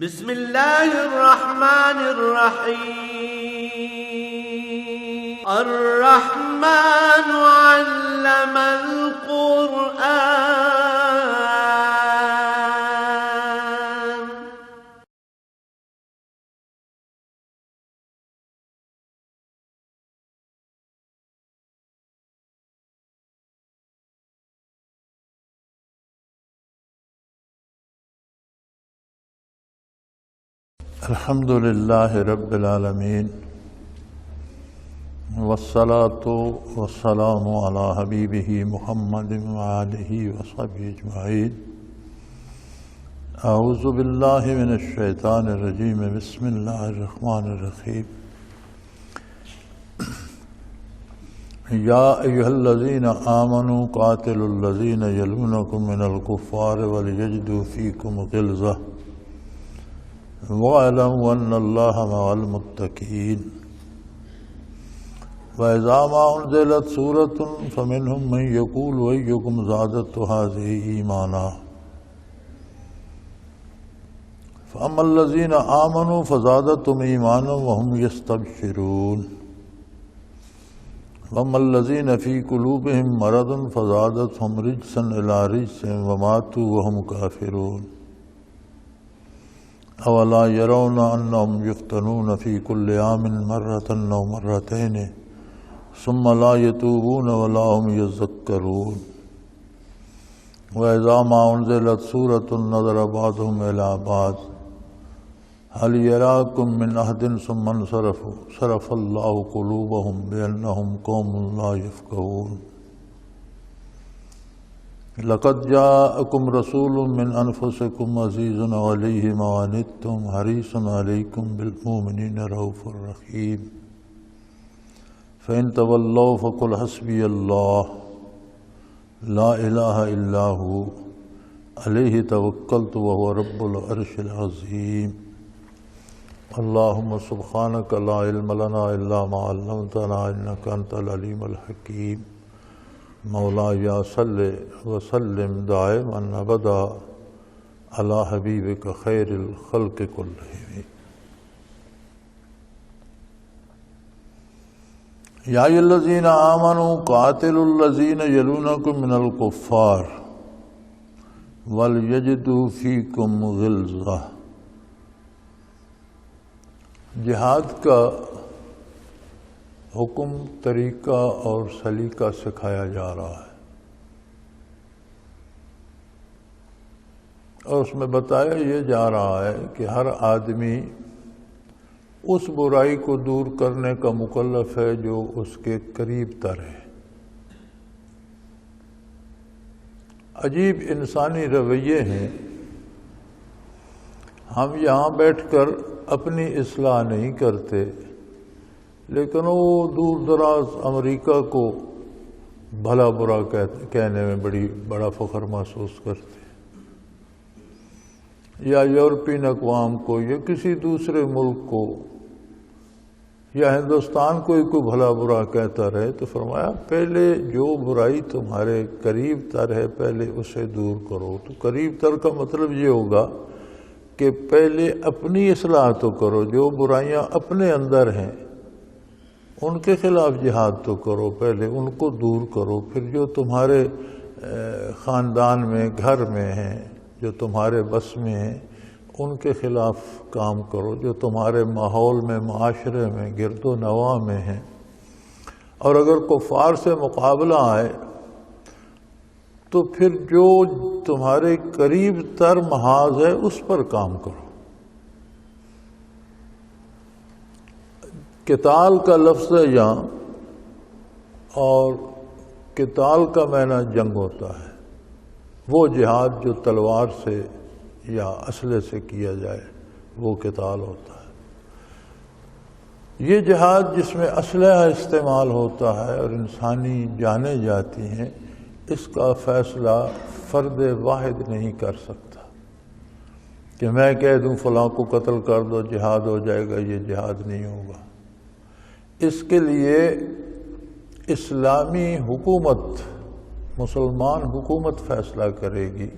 بسم الله الرحمن الرحيم. الرحمن علم القرآن. الحمد لله رب العالمين والصلاة والسلام على حبيبه محمد وآله وصحبه أجمعين. أعوذ بالله من الشيطان الرجيم. بسم الله الرحمن الرحيم. يا أيها الذين آمنوا قاتلوا الذين يلونكم من الكفار وليجدوا فيكم غلظة وَاعْلَمُوا أَنَّ اللَّهَ مَعَ الْمُتَّقِينَ. وَإِذَا مَا أُنْزِلَتْ سُورَةٌ فَمِنْهُمْ مَنْ يَقُولُ أَيُّكُمْ زَادَتْهُ هَٰذِهِ إِيمَانًا فَأَمَّا الَّذِينَ آمَنُوا فَزَادَتْهُمْ إِيمَانًا وَهُمْ يَسْتَبْشِرُونَ وَأَمَّا الَّذِينَ فِي قُلُوبِهِمْ مَرَضٌ فَزَادَتْهُمْ رِجْسًا إِلَىٰ رِجْسِهِمْ وَمَاتُوا وَهُمْ كَافِرُونَ. أَوَلَا يَرَوْنَ أَنَّهُمْ يُفْتَنُونَ فِي كُلِّ عَامٍ مَرَّةً أَوْ مَرَّتَيْنِ ثُمَّ لَا يَتُوبُونَ وَلَا هُمْ يَذَّكَّرُونَ. وَإِذَا مَا أُنْزِلَتْ سُورَةٌ نَظَرَ بَعْضُهُمْ إِلَىٰ بَعْضٍ هَلْ يَرَاكُمْ مِنْ أَحَدٍ ثُمَّ انصَرَفُوا صَرَفَ اللَّهُ قُلُوبَهُمْ بِأَنَّهُمْ قَوْمٌ لَا يَفْقَهُونَ. لَقَدْ جَاءَكُمْ رَسُولٌ مِّنْ أَنفُسِكُمْ عَزِيزٌ عَلَيْهِ مَا عَنِتُّمْ حَرِيصٌ عَلَيْكُمْ بِالْمُؤْمِنِينَ رَءُوفٌ رَحِيمٌ. فَإِن تَوَلَّوْا فَقُلْ حَسْبِيَ اللَّهُ لَا إِلَٰهَ إِلَّا هُوَ عَلَيْهِ تَوَكَّلْتُ وَهُوَ رَبُّ الْعَرْشِ الْعَظِيمِ. اللهم سبحانك لا علم لنا إلا ما علمتنا إنك أنت العليم الحكيم. مولاي صل وسلم دائما أبدا على حبيبك خير الخلق كلهم. يا أيها الذين آمنوا قاتلوا الذين يلونكم من الكفار وليجدوا فيكم غلظة. جہاد کا حکم، طریقہ اور سلیقہ سکھایا جا رہا ہے، اور اس میں بتایا یہ جا رہا ہے کہ ہر آدمی اس برائی کو دور کرنے کا مکلف ہے جو اس کے قریب تر ہے۔ عجیب انسانی رویے ہیں۔ ہم یہاں بیٹھ کر اپنی اصلاح نہیں کرتے، لیکن وہ دور دراز امریکہ کو بھلا برا کہنے میں بڑا فخر محسوس کرتے، یا یورپین اقوام کو، یا کسی دوسرے ملک کو، یا ہندوستان کو ہی کوئی بھلا برا کہتا رہے، تو فرمایا پہلے جو برائی تمہارے قریب تر ہے پہلے اسے دور کرو۔ تو قریب تر کا مطلب یہ ہوگا کہ پہلے اپنی اصلاح تو کرو، جو برائیاں اپنے اندر ہیں ان کے خلاف جہاد تو کرو، پہلے ان کو دور کرو، پھر جو تمہارے خاندان میں، گھر میں ہیں، جو تمہارے بس میں ہیں، ان کے خلاف کام کرو، جو تمہارے ماحول میں، معاشرے میں، گرد و نواح میں ہیں۔ اور اگر کفار سے مقابلہ آئے تو پھر جو تمہارے قریب تر محاذ ہے اس پر کام کرو۔ قتال کا لفظ ہے یہاں، اور قتال کا معنی جنگ ہوتا ہے، وہ جہاد جو تلوار سے یا اسلحے سے کیا جائے وہ قتال ہوتا ہے۔ یہ جہاد جس میں اسلحہ استعمال ہوتا ہے اور انسانی جانیں جاتی ہیں، اس کا فیصلہ فرد واحد نہیں کر سکتا کہ میں کہہ دوں فلاں کو قتل کر دو جہاد ہو جائے گا، یہ جہاد نہیں ہوگا۔ اس کے لیے اسلامی حکومت، مسلمان حکومت فیصلہ کرے گی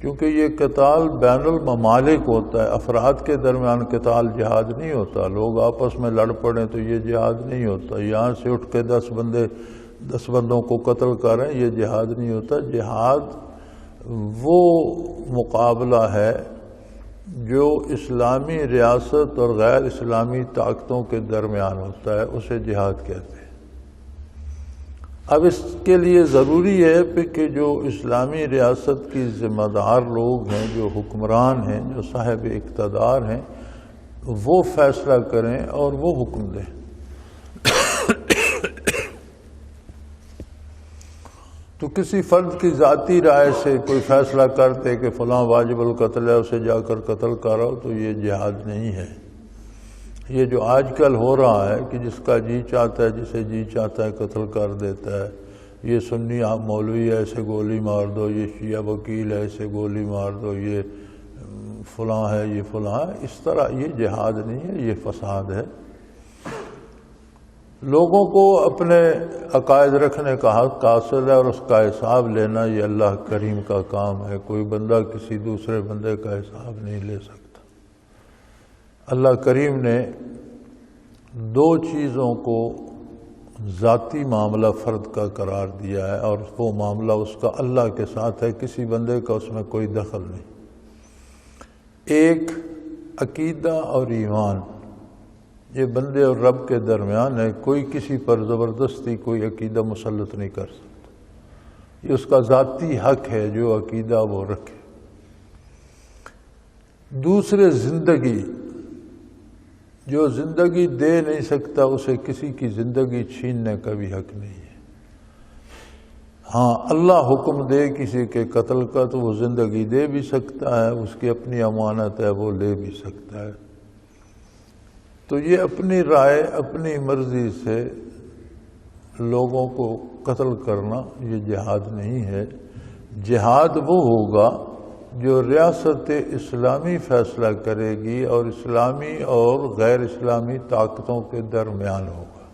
کیونکہ یہ قتال بین الممالک ہوتا ہے، افراد کے درمیان قتال جہاد نہیں ہوتا، لوگ آپس میں لڑ پڑیں تو یہ جہاد نہیں ہوتا، یہاں سے اٹھ کے 10 بندوں کو قتل کریں یہ جہاد نہیں ہوتا۔ جہاد وہ مقابلہ ہے جو اسلامی ریاست اور غیر اسلامی طاقتوں کے درمیان ہوتا ہے، اسے جہاد کہتے ہیں۔ اب اس کے لیے ضروری ہے کہ جو اسلامی ریاست کی ذمہ دار لوگ ہیں، جو حکمران ہیں، جو صاحب اقتدار ہیں، وہ فیصلہ کریں اور وہ حکم دیں۔ تو کسی فرد کی ذاتی رائے سے کوئی فیصلہ کرتے کہ فلاں واجب القتل ہے، اسے جا کر قتل کرو، تو یہ جہاد نہیں ہے۔ یہ جو آج کل ہو رہا ہے کہ جس کا جی چاہتا ہے، جسے جی چاہتا ہے قتل کر دیتا ہے، یہ سنی مولوی ہے اسے گولی مار دو، یہ شیعہ وکیل ہے اسے گولی مار دو، یہ فلاں ہے یہ فلاں ہے، اس طرح یہ جہاد نہیں ہے، یہ فساد ہے۔ لوگوں کو اپنے عقائد رکھنے کا حق حاصل ہے اور اس کا حساب لینا یہ اللہ کریم کا کام ہے۔ کوئی بندہ کسی دوسرے بندے کا حساب نہیں لے سکتا۔ اللہ کریم نے 2 چیزوں کو ذاتی معاملہ فرد کا قرار دیا ہے، اور وہ معاملہ اس کا اللہ کے ساتھ ہے، کسی بندے کا اس میں کوئی دخل نہیں۔ ایک عقیدہ اور ایمان، یہ بندے اور رب کے درمیان ہے، کوئی کسی پر زبردستی کوئی عقیدہ مسلط نہیں کر سکتا، یہ اس کا ذاتی حق ہے جو عقیدہ وہ رکھے۔ دوسرے زندگی، جو زندگی دے نہیں سکتا اسے کسی کی زندگی چھیننے کا بھی حق نہیں ہے۔ ہاں اللہ حکم دے کسی کے قتل کا تو وہ زندگی دے بھی سکتا ہے، اس کی اپنی امانت ہے وہ لے بھی سکتا ہے۔ تو یہ اپنی رائے اپنی مرضی سے لوگوں کو قتل کرنا یہ جہاد نہیں ہے۔ جہاد وہ ہوگا جو ریاست اسلامی فیصلہ کرے گی اور اسلامی اور غیر اسلامی طاقتوں کے درمیان ہوگا۔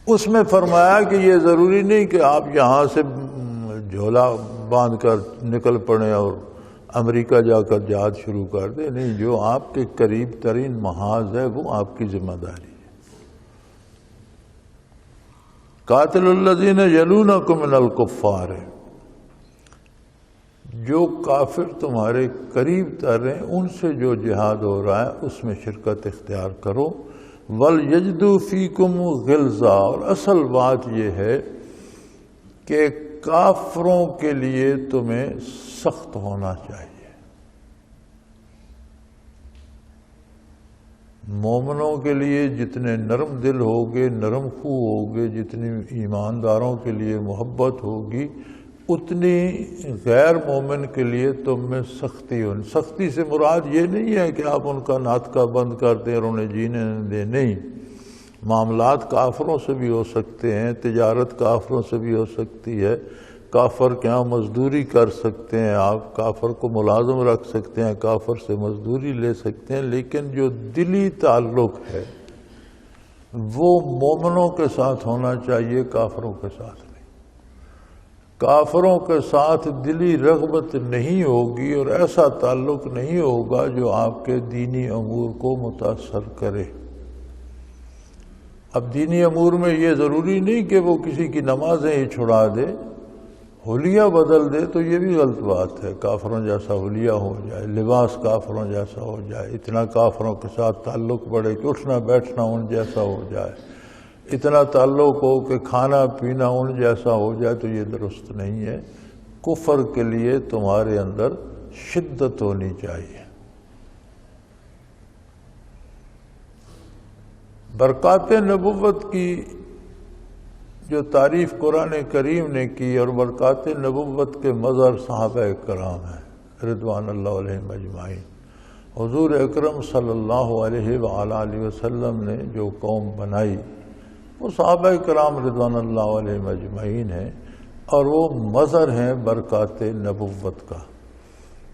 اس میں فرمایا کہ یہ ضروری نہیں کہ آپ یہاں سے جھولا باندھ کر نکل پڑیں اور امریکہ جا کر جہاد شروع کر دیں، نہیں، جو آپ کے قریب ترین محاذ ہے وہ آپ کی ذمہ داری ہے۔ قاتل الذین یلونکم من الکفار، جو کافر تمہارے قریب تر ہیں ان سے جو جہاد ہو رہا ہے اس میں شرکت اختیار کرو۔ وَلْيَجِدُوا فِيكُمْ غِلْظَةً، اور اصل بات یہ ہے کہ کافروں کے لیے تمہیں سخت ہونا چاہیے، مومنوں کے لیے جتنے نرم دل ہوگے، نرم خو ہوگے، جتنی ایمانداروں کے لیے محبت ہوگی، اتنی غیر مومن کے لیے تم میں سختی ہو۔ سختی سے مراد یہ نہیں ہے کہ آپ ان کا ناطقہ بند کر دیں اور انہیں جینے نہ دیں، نہیں، معاملات کافروں سے بھی ہو سکتے ہیں، تجارت کافروں سے بھی ہو سکتی ہے، کافر کے ہاں مزدوری کر سکتے ہیں، آپ کافر کو ملازم رکھ سکتے ہیں، کافر سے مزدوری لے سکتے ہیں، لیکن جو دلی تعلق ہے وہ مومنوں کے ساتھ ہونا چاہیے، کافروں کے ساتھ نہیں۔ کافروں کے ساتھ دلی رغبت نہیں ہوگی اور ایسا تعلق نہیں ہوگا جو آپ کے دینی امور کو متاثر کرے۔ اب دینی امور میں یہ ضروری نہیں کہ وہ کسی کی نمازیں ہی چھڑا دے، حلیہ بدل دے تو یہ بھی غلط بات ہے، کافروں جیسا حلیہ ہو جائے، لباس کافروں جیسا ہو جائے، اتنا کافروں کے ساتھ تعلق بڑھے کہ اٹھنا بیٹھنا ان جیسا ہو جائے، اتنا تعلق ہو کہ کھانا پینا ان جیسا ہو جائے، تو یہ درست نہیں ہے۔ کفر کے لیے تمہارے اندر شدت ہونی چاہیے۔ برکات نبوت کی جو تعریف قرآن کریم نے کی اور برکات نبوت کے مظہر صحابہ کرام ہیں رضوان اللہ علیہم اجمعین۔ حضور اکرم صلی اللہ علیہ وآلہ وسلم نے جو قوم بنائی وہ صحابہ کرام رضوان اللہ علیہم اجمعین ہیں، اور وہ مظہر ہیں برکات نبوت کا۔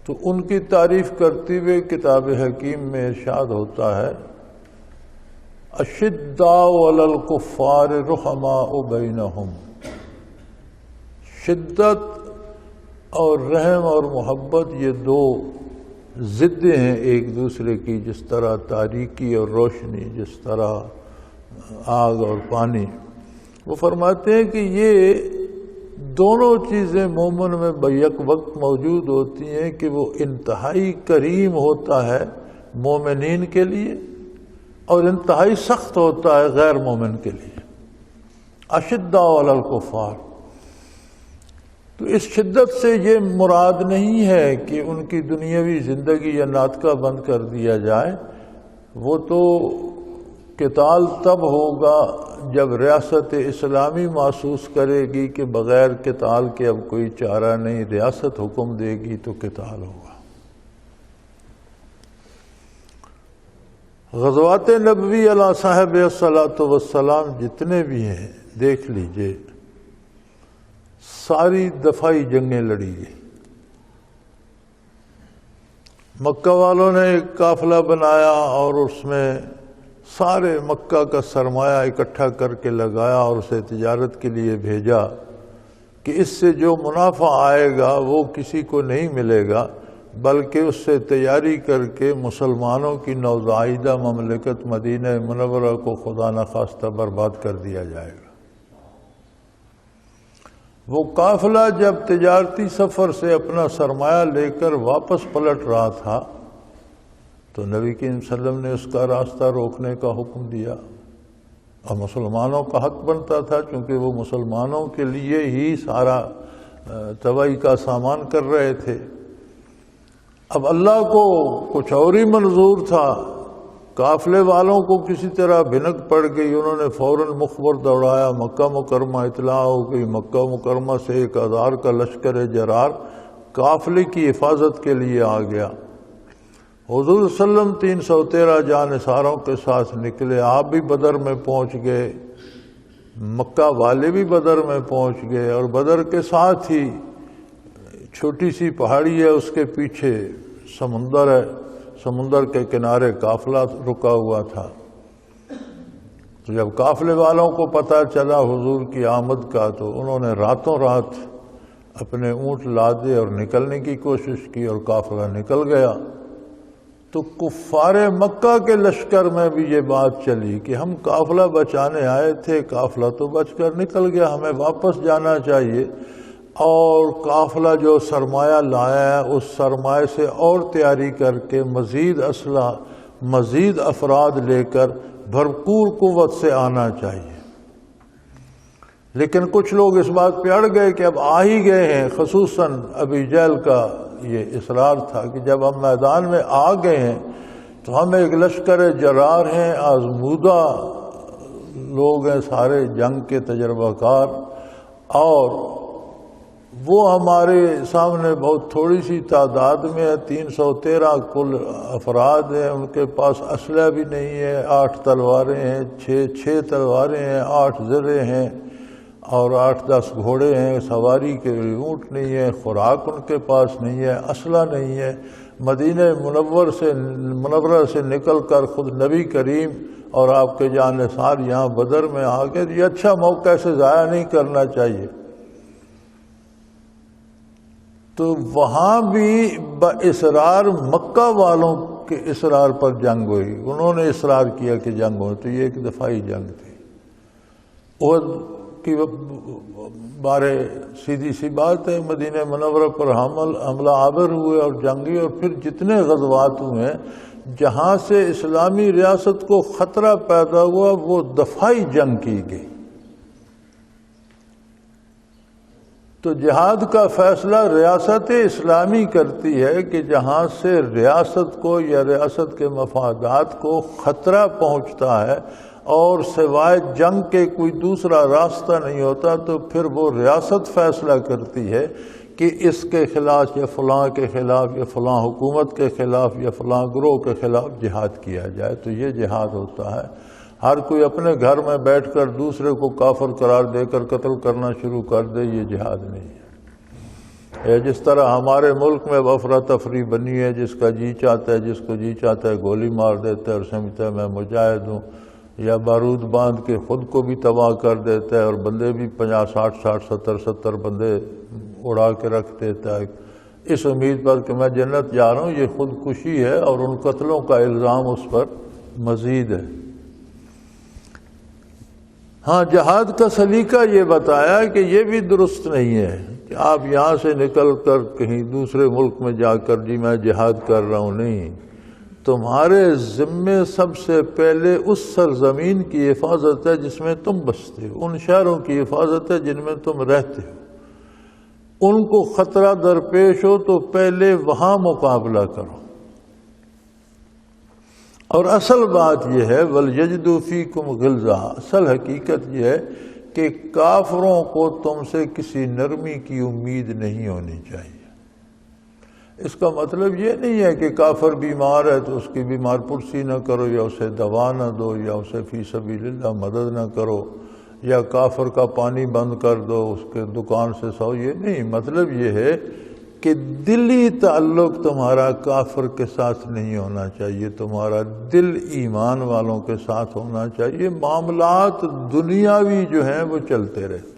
تو ان کی تعریف کرتے ہوئے کتاب حکیم میں ارشاد ہوتا ہے، اشداء علی الکفار رحماء بینہم، شدت اور رحم اور محبت یہ دو ضدیں ہیں ایک دوسرے کی، جس طرح تاریکی اور روشنی، جس طرح آگ اور پانی۔ وہ فرماتے ہیں کہ یہ دونوں چیزیں مومن میں بیک وقت موجود ہوتی ہیں کہ وہ انتہائی کریم ہوتا ہے مومنین کے لیے اور انتہائی سخت ہوتا ہے غیر مومن کے لیے۔ اشداء علی الکفار، تو اس شدت سے یہ مراد نہیں ہے کہ ان کی دنیاوی زندگی یا ناطقہ بند کر دیا جائے، وہ تو قتال تب ہوگا جب ریاست اسلامی محسوس کرے گی کہ بغیر قتال کے اب کوئی چارہ نہیں، ریاست حکم دے گی تو قتال ہوگا۔ غزوات نبوی علیہ صاحب الصلاۃ والسلام جتنے بھی ہیں دیکھ لیجئے، ساری دفاعی جنگیں لڑی گئی۔ مکہ والوں نے ایک قافلہ بنایا اور اس میں سارے مکہ کا سرمایہ اکٹھا کر کے لگایا اور اسے تجارت کے لیے بھیجا کہ اس سے جو منافع آئے گا وہ کسی کو نہیں ملے گا، بلکہ اس سے تیاری کر کے مسلمانوں کی نوزائیدہ مملکت مدینہ منورہ کو خدا نخواستہ برباد کر دیا جائے گا۔ وہ قافلہ جب تجارتی سفر سے اپنا سرمایہ لے کر واپس پلٹ رہا تھا تو نبی کریم صلی اللہ علیہ وسلم نے اس کا راستہ روکنے کا حکم دیا، اور مسلمانوں کا حق بنتا تھا چونکہ وہ مسلمانوں کے لیے ہی سارا تباہی کا سامان کر رہے تھے۔ اب اللہ کو کچھ اور ہی منظور تھا، قافلے والوں کو کسی طرح بھنک پڑ گئی، انہوں نے فوراً مخبر دوڑایا، مکہ مکرمہ اطلاع ہو گئی، مکہ مکرمہ سے 1000 کا لشکر جرار قافلے کی حفاظت کے لیے آ گیا۔ حضور صلی اللہ علیہ وسلم 313 جانثاروں کے ساتھ نکلے، آپ بھی بدر میں پہنچ گئے، مکہ والے بھی بدر میں پہنچ گئے، اور بدر کے ساتھ ہی چھوٹی سی پہاڑی ہے، اس کے پیچھے سمندر ہے، سمندر کے کنارے قافلہ رکا ہوا تھا۔ تو جب قافلے والوں کو پتہ چلا حضور کی آمد کا تو انہوں نے راتوں رات اپنے اونٹ لادے اور نکلنے کی کوشش کی اور قافلہ نکل گیا۔ تو کفار مکہ کے لشکر میں بھی یہ بات چلی کہ ہم قافلہ بچانے آئے تھے، قافلہ تو بچ کر نکل گیا، ہمیں واپس جانا چاہیے، اور قافلہ جو سرمایہ لایا ہے اس سرمایہ سے اور تیاری کر کے مزید اسلحہ، مزید افراد لے کر بھرپور قوت سے آنا چاہیے۔ لیکن کچھ لوگ اس بات پہ اڑ گئے کہ اب آ ہی گئے ہیں، خصوصاً ابی جہل کا یہ اصرار تھا کہ جب ہم میدان میں آ گئے ہیں تو ہم ایک لشکر جرار ہیں، آزمودہ لوگ ہیں، سارے جنگ کے تجربہ کار، اور وہ ہمارے سامنے بہت تھوڑی سی تعداد میں ہے، 313 کل افراد ہیں، ان کے پاس اسلحہ بھی نہیں ہے، 8 تلواریں ہیں، 6 تلواریں ہیں، 8 زرے ہیں اور 8-10 گھوڑے ہیں، سواری کے اونٹ نہیں ہے، خوراک ان کے پاس نہیں ہے، اسلحہ نہیں ہے۔ مدینہ منورہ سے نکل کر خود نبی کریم اور آپ کے جانثار یہاں بدر میں آ گئے، یہ اچھا موقع سے ضائع نہیں کرنا چاہیے۔ تو وہاں بھی باصرار مکہ والوں کے اصرار پر جنگ ہوئی، انہوں نے اصرار کیا کہ جنگ ہو، تو یہ ایک دفاعی جنگ تھی۔ احد کی بارے سیدھی سی بات ہے، مدینہ منورہ پر حملہ آور ہوئے اور جنگی، اور پھر جتنے غزوات ہوئے ہیں جہاں سے اسلامی ریاست کو خطرہ پیدا ہوا وہ دفاعی جنگ کی گئی۔ تو جہاد کا فیصلہ ریاست اسلامی کرتی ہے کہ جہاں سے ریاست کو یا ریاست کے مفادات کو خطرہ پہنچتا ہے اور سوائے جنگ کے کوئی دوسرا راستہ نہیں ہوتا، تو پھر وہ ریاست فیصلہ کرتی ہے کہ اس کے خلاف یا فلاں کے خلاف یا فلاں حکومت کے خلاف یا فلاں گروہ کے خلاف جہاد کیا جائے، تو یہ جہاد ہوتا ہے۔ ہر کوئی اپنے گھر میں بیٹھ کر دوسرے کو کافر قرار دے کر قتل کرنا شروع کر دے، یہ جہاد نہیں ہے۔ جس طرح ہمارے ملک میں افراتفری بنی ہے، جس کا جی چاہتا ہے، جس کو جی چاہتا ہے گولی مار دیتا ہے اور سمجھتا ہے میں مجاہد ہوں، یا بارود باندھ کے خود کو بھی تباہ کر دیتا ہے اور بندے بھی 50 60 60 70 70 بندے اڑا کے رکھ دیتا ہے اس امید پر کہ میں جنت جا رہا ہوں، یہ خودکشی ہے اور ان قتلوں کا الزام اس پر مزید ہے۔ ہاں، جہاد کا سلیقہ یہ بتایا کہ یہ بھی درست نہیں ہے کہ آپ یہاں سے نکل کر کہیں دوسرے ملک میں جا کر جی میں جہاد کر رہا ہوں، نہیں، تمہارے ذمے سب سے پہلے اس سرزمین کی حفاظت ہے جس میں تم بستے ہو، ان شہروں کی حفاظت ہے جن میں تم رہتے ہو۔ ان کو خطرہ درپیش ہو تو پہلے وہاں مقابلہ کرو۔ اور اصل بات یہ ہے وَلْيَجِدُوا فِيكُمْ غِلْظَةً، اصل حقیقت یہ ہے کہ کافروں کو تم سے کسی نرمی کی امید نہیں ہونی چاہیے۔ اس کا مطلب یہ نہیں ہے کہ کافر بیمار ہے تو اس کی بیمار پرسی نہ کرو، یا اسے دوا نہ دو، یا اسے فی سبیل اللہ مدد نہ کرو، یا کافر کا پانی بند کر دو، اس کے دکان سے سو، یہ نہیں۔ مطلب یہ ہے کہ دلی تعلق تمہارا کافر کے ساتھ نہیں ہونا چاہیے، تمہارا دل ایمان والوں کے ساتھ ہونا چاہیے۔ معاملات دنیاوی جو ہیں وہ چلتے رہتے۔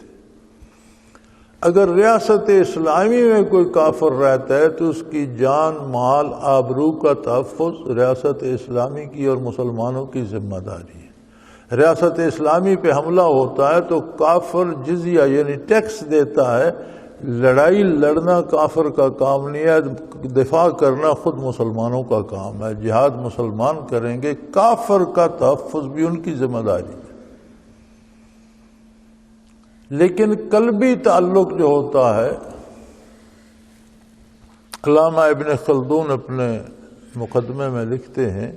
اگر ریاست اسلامی میں کوئی کافر رہتا ہے تو اس کی جان، مال، آبرو کا تحفظ ریاست اسلامی کی اور مسلمانوں کی ذمہ داری ہے۔ ریاست اسلامی پہ حملہ ہوتا ہے تو کافر جزیہ یعنی ٹیکس دیتا ہے۔ لڑائی لڑنا کافر کا کام نہیں ہے، دفاع کرنا خود مسلمانوں کا کام ہے۔ جہاد مسلمان کریں گے، کافر کا تحفظ بھی ان کی ذمہ داری ہے۔ لیکن قلبی تعلق جو ہوتا ہے، علامہ ابن خلدون اپنے مقدمے میں لکھتے ہیں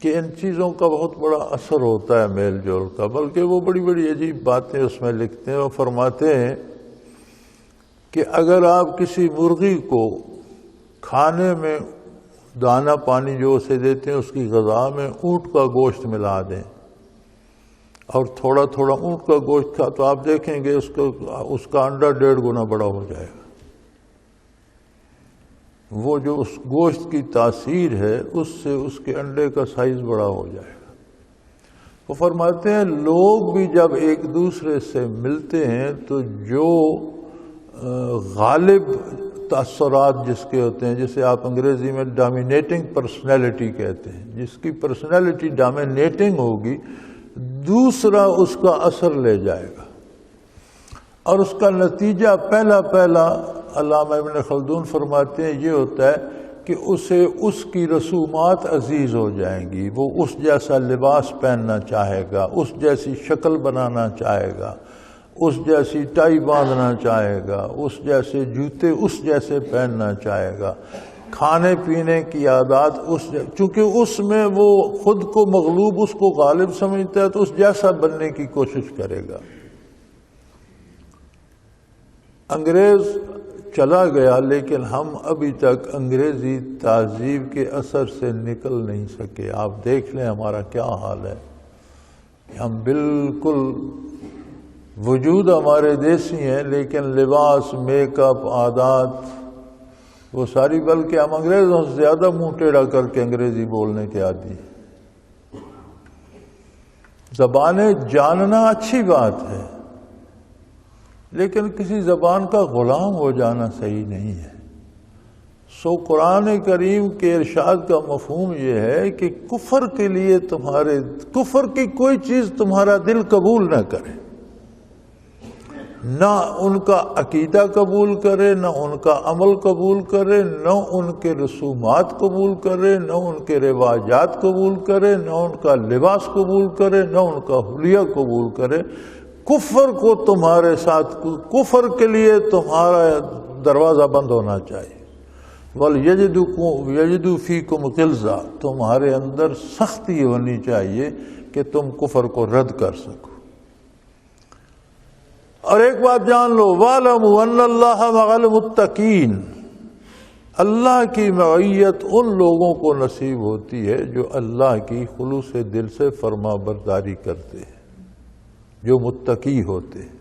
کہ ان چیزوں کا بہت بڑا اثر ہوتا ہے میل جول کا، بلکہ وہ بڑی بڑی عجیب باتیں اس میں لکھتے ہیں۔ وہ فرماتے ہیں کہ اگر آپ کسی مرغی کو کھانے میں دانہ پانی جو اسے دیتے ہیں اس کی غذا میں اونٹ کا گوشت ملا دیں اور تھوڑا تھوڑا اونٹ کا گوشت کھا تو آپ دیکھیں گے اس کا انڈا 1.5 گنا بڑا ہو جائے گا۔ وہ جو اس گوشت کی تاثیر ہے اس سے اس کے انڈے کا سائز بڑا ہو جائے گا۔ وہ فرماتے ہیں لوگ بھی جب ایک دوسرے سے ملتے ہیں تو جو غالب تاثرات جس کے ہوتے ہیں، جسے آپ انگریزی میں ڈومینیٹنگ پرسنالٹی کہتے ہیں، جس کی پرسنالٹی ڈومینیٹنگ ہوگی دوسرا اس کا اثر لے جائے گا، اور اس کا نتیجہ پہلا علامہ ابن خلدون فرماتے ہیں یہ ہوتا ہے کہ اسے اس کی رسومات عزیز ہو جائیں گی، وہ اس جیسا لباس پہننا چاہے گا، اس جیسی شکل بنانا چاہے گا، اس جیسی ٹائی باندھنا چاہے گا، اس جیسے جوتے اس جیسے پہننا چاہے گا، کھانے پینے کی عادات چونکہ اس میں وہ خود کو مغلوب، اس کو غالب سمجھتا ہے تو اس جیسا بننے کی کوشش کرے گا۔ انگریز چلا گیا لیکن ہم ابھی تک انگریزی تہذیب کے اثر سے نکل نہیں سکے۔ آپ دیکھ لیں ہمارا کیا حال ہے، ہم بالکل وجود ہمارے دیسی ہیں لیکن لباس، میک اپ، عادات وہ ساری، بلکہ ہم انگریزوں سے زیادہ منہ ٹیڑھا کر کے انگریزی بولنے کے عادی ہیں۔ زبانیں جاننا اچھی بات ہے لیکن کسی زبان کا غلام ہو جانا صحیح نہیں ہے۔ سو قرآن کریم کے ارشاد کا مفہوم یہ ہے کہ کفر کے لیے کفر کی کوئی چیز تمہارا دل قبول نہ کرے، نہ ان کا عقیدہ قبول کرے، نہ ان کا عمل قبول کرے، نہ ان کے رسومات قبول کرے، نہ ان کے رواجات قبول کرے، نہ ان کا لباس قبول کرے، نہ ان کا حلیہ قبول کرے۔ کفر کو تمہارے ساتھ، کفر کے لیے تمہارا دروازہ بند ہونا چاہیے۔ وَلْيَجِدُوا فِيكُمْ غِلْظَةً، تمہارے اندر سختی ہونی چاہیے کہ تم کفر کو رد کر سکو۔ اور ایک بات جان لو، وَاعْلَمُوا أَنَّ اللَّهَ مَعَ الْمُتَّقِينَ، اللہ کی معیت ان لوگوں کو نصیب ہوتی ہے جو اللہ کی خلوص دل سے فرما برداری کرتے ہیں، جو متقی ہوتے ہیں۔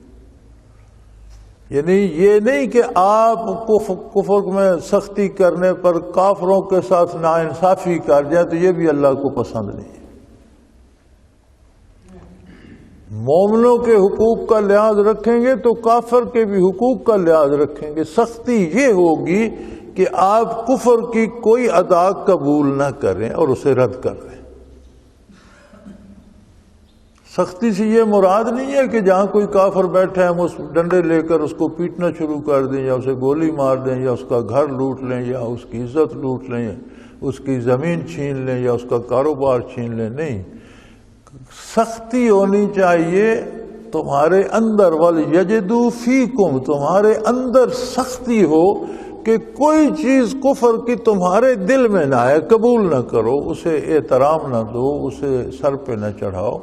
یعنی یہ نہیں کہ آپ کفر میں سختی کرنے پر کافروں کے ساتھ ناانصافی کر جائیں تو یہ بھی اللہ کو پسند نہیں ہے۔ مومنوں کے حقوق کا لحاظ رکھیں گے تو کافر کے بھی حقوق کا لحاظ رکھیں گے۔ سختی یہ ہوگی کہ آپ کفر کی کوئی ادا قبول نہ کریں اور اسے رد کر دیں۔ سختی سے یہ مراد نہیں ہے کہ جہاں کوئی کافر بیٹھا ہے ہم اس ڈنڈے لے کر اس کو پیٹنا شروع کر دیں یا اسے گولی مار دیں یا اس کا گھر لوٹ لیں یا اس کی عزت لوٹ لیں یا اس کی زمین چھین لیں یا اس کا کاروبار چھین لیں، نہیں۔ سختی ہونی چاہیے تمہارے اندر، وَلْيَجِدُوا فِيكُمْ، تمہارے اندر سختی ہو کہ کوئی چیز کفر کی تمہارے دل میں نہ آئے، قبول نہ کرو، اسے احترام نہ دو، اسے سر پہ نہ چڑھاؤ۔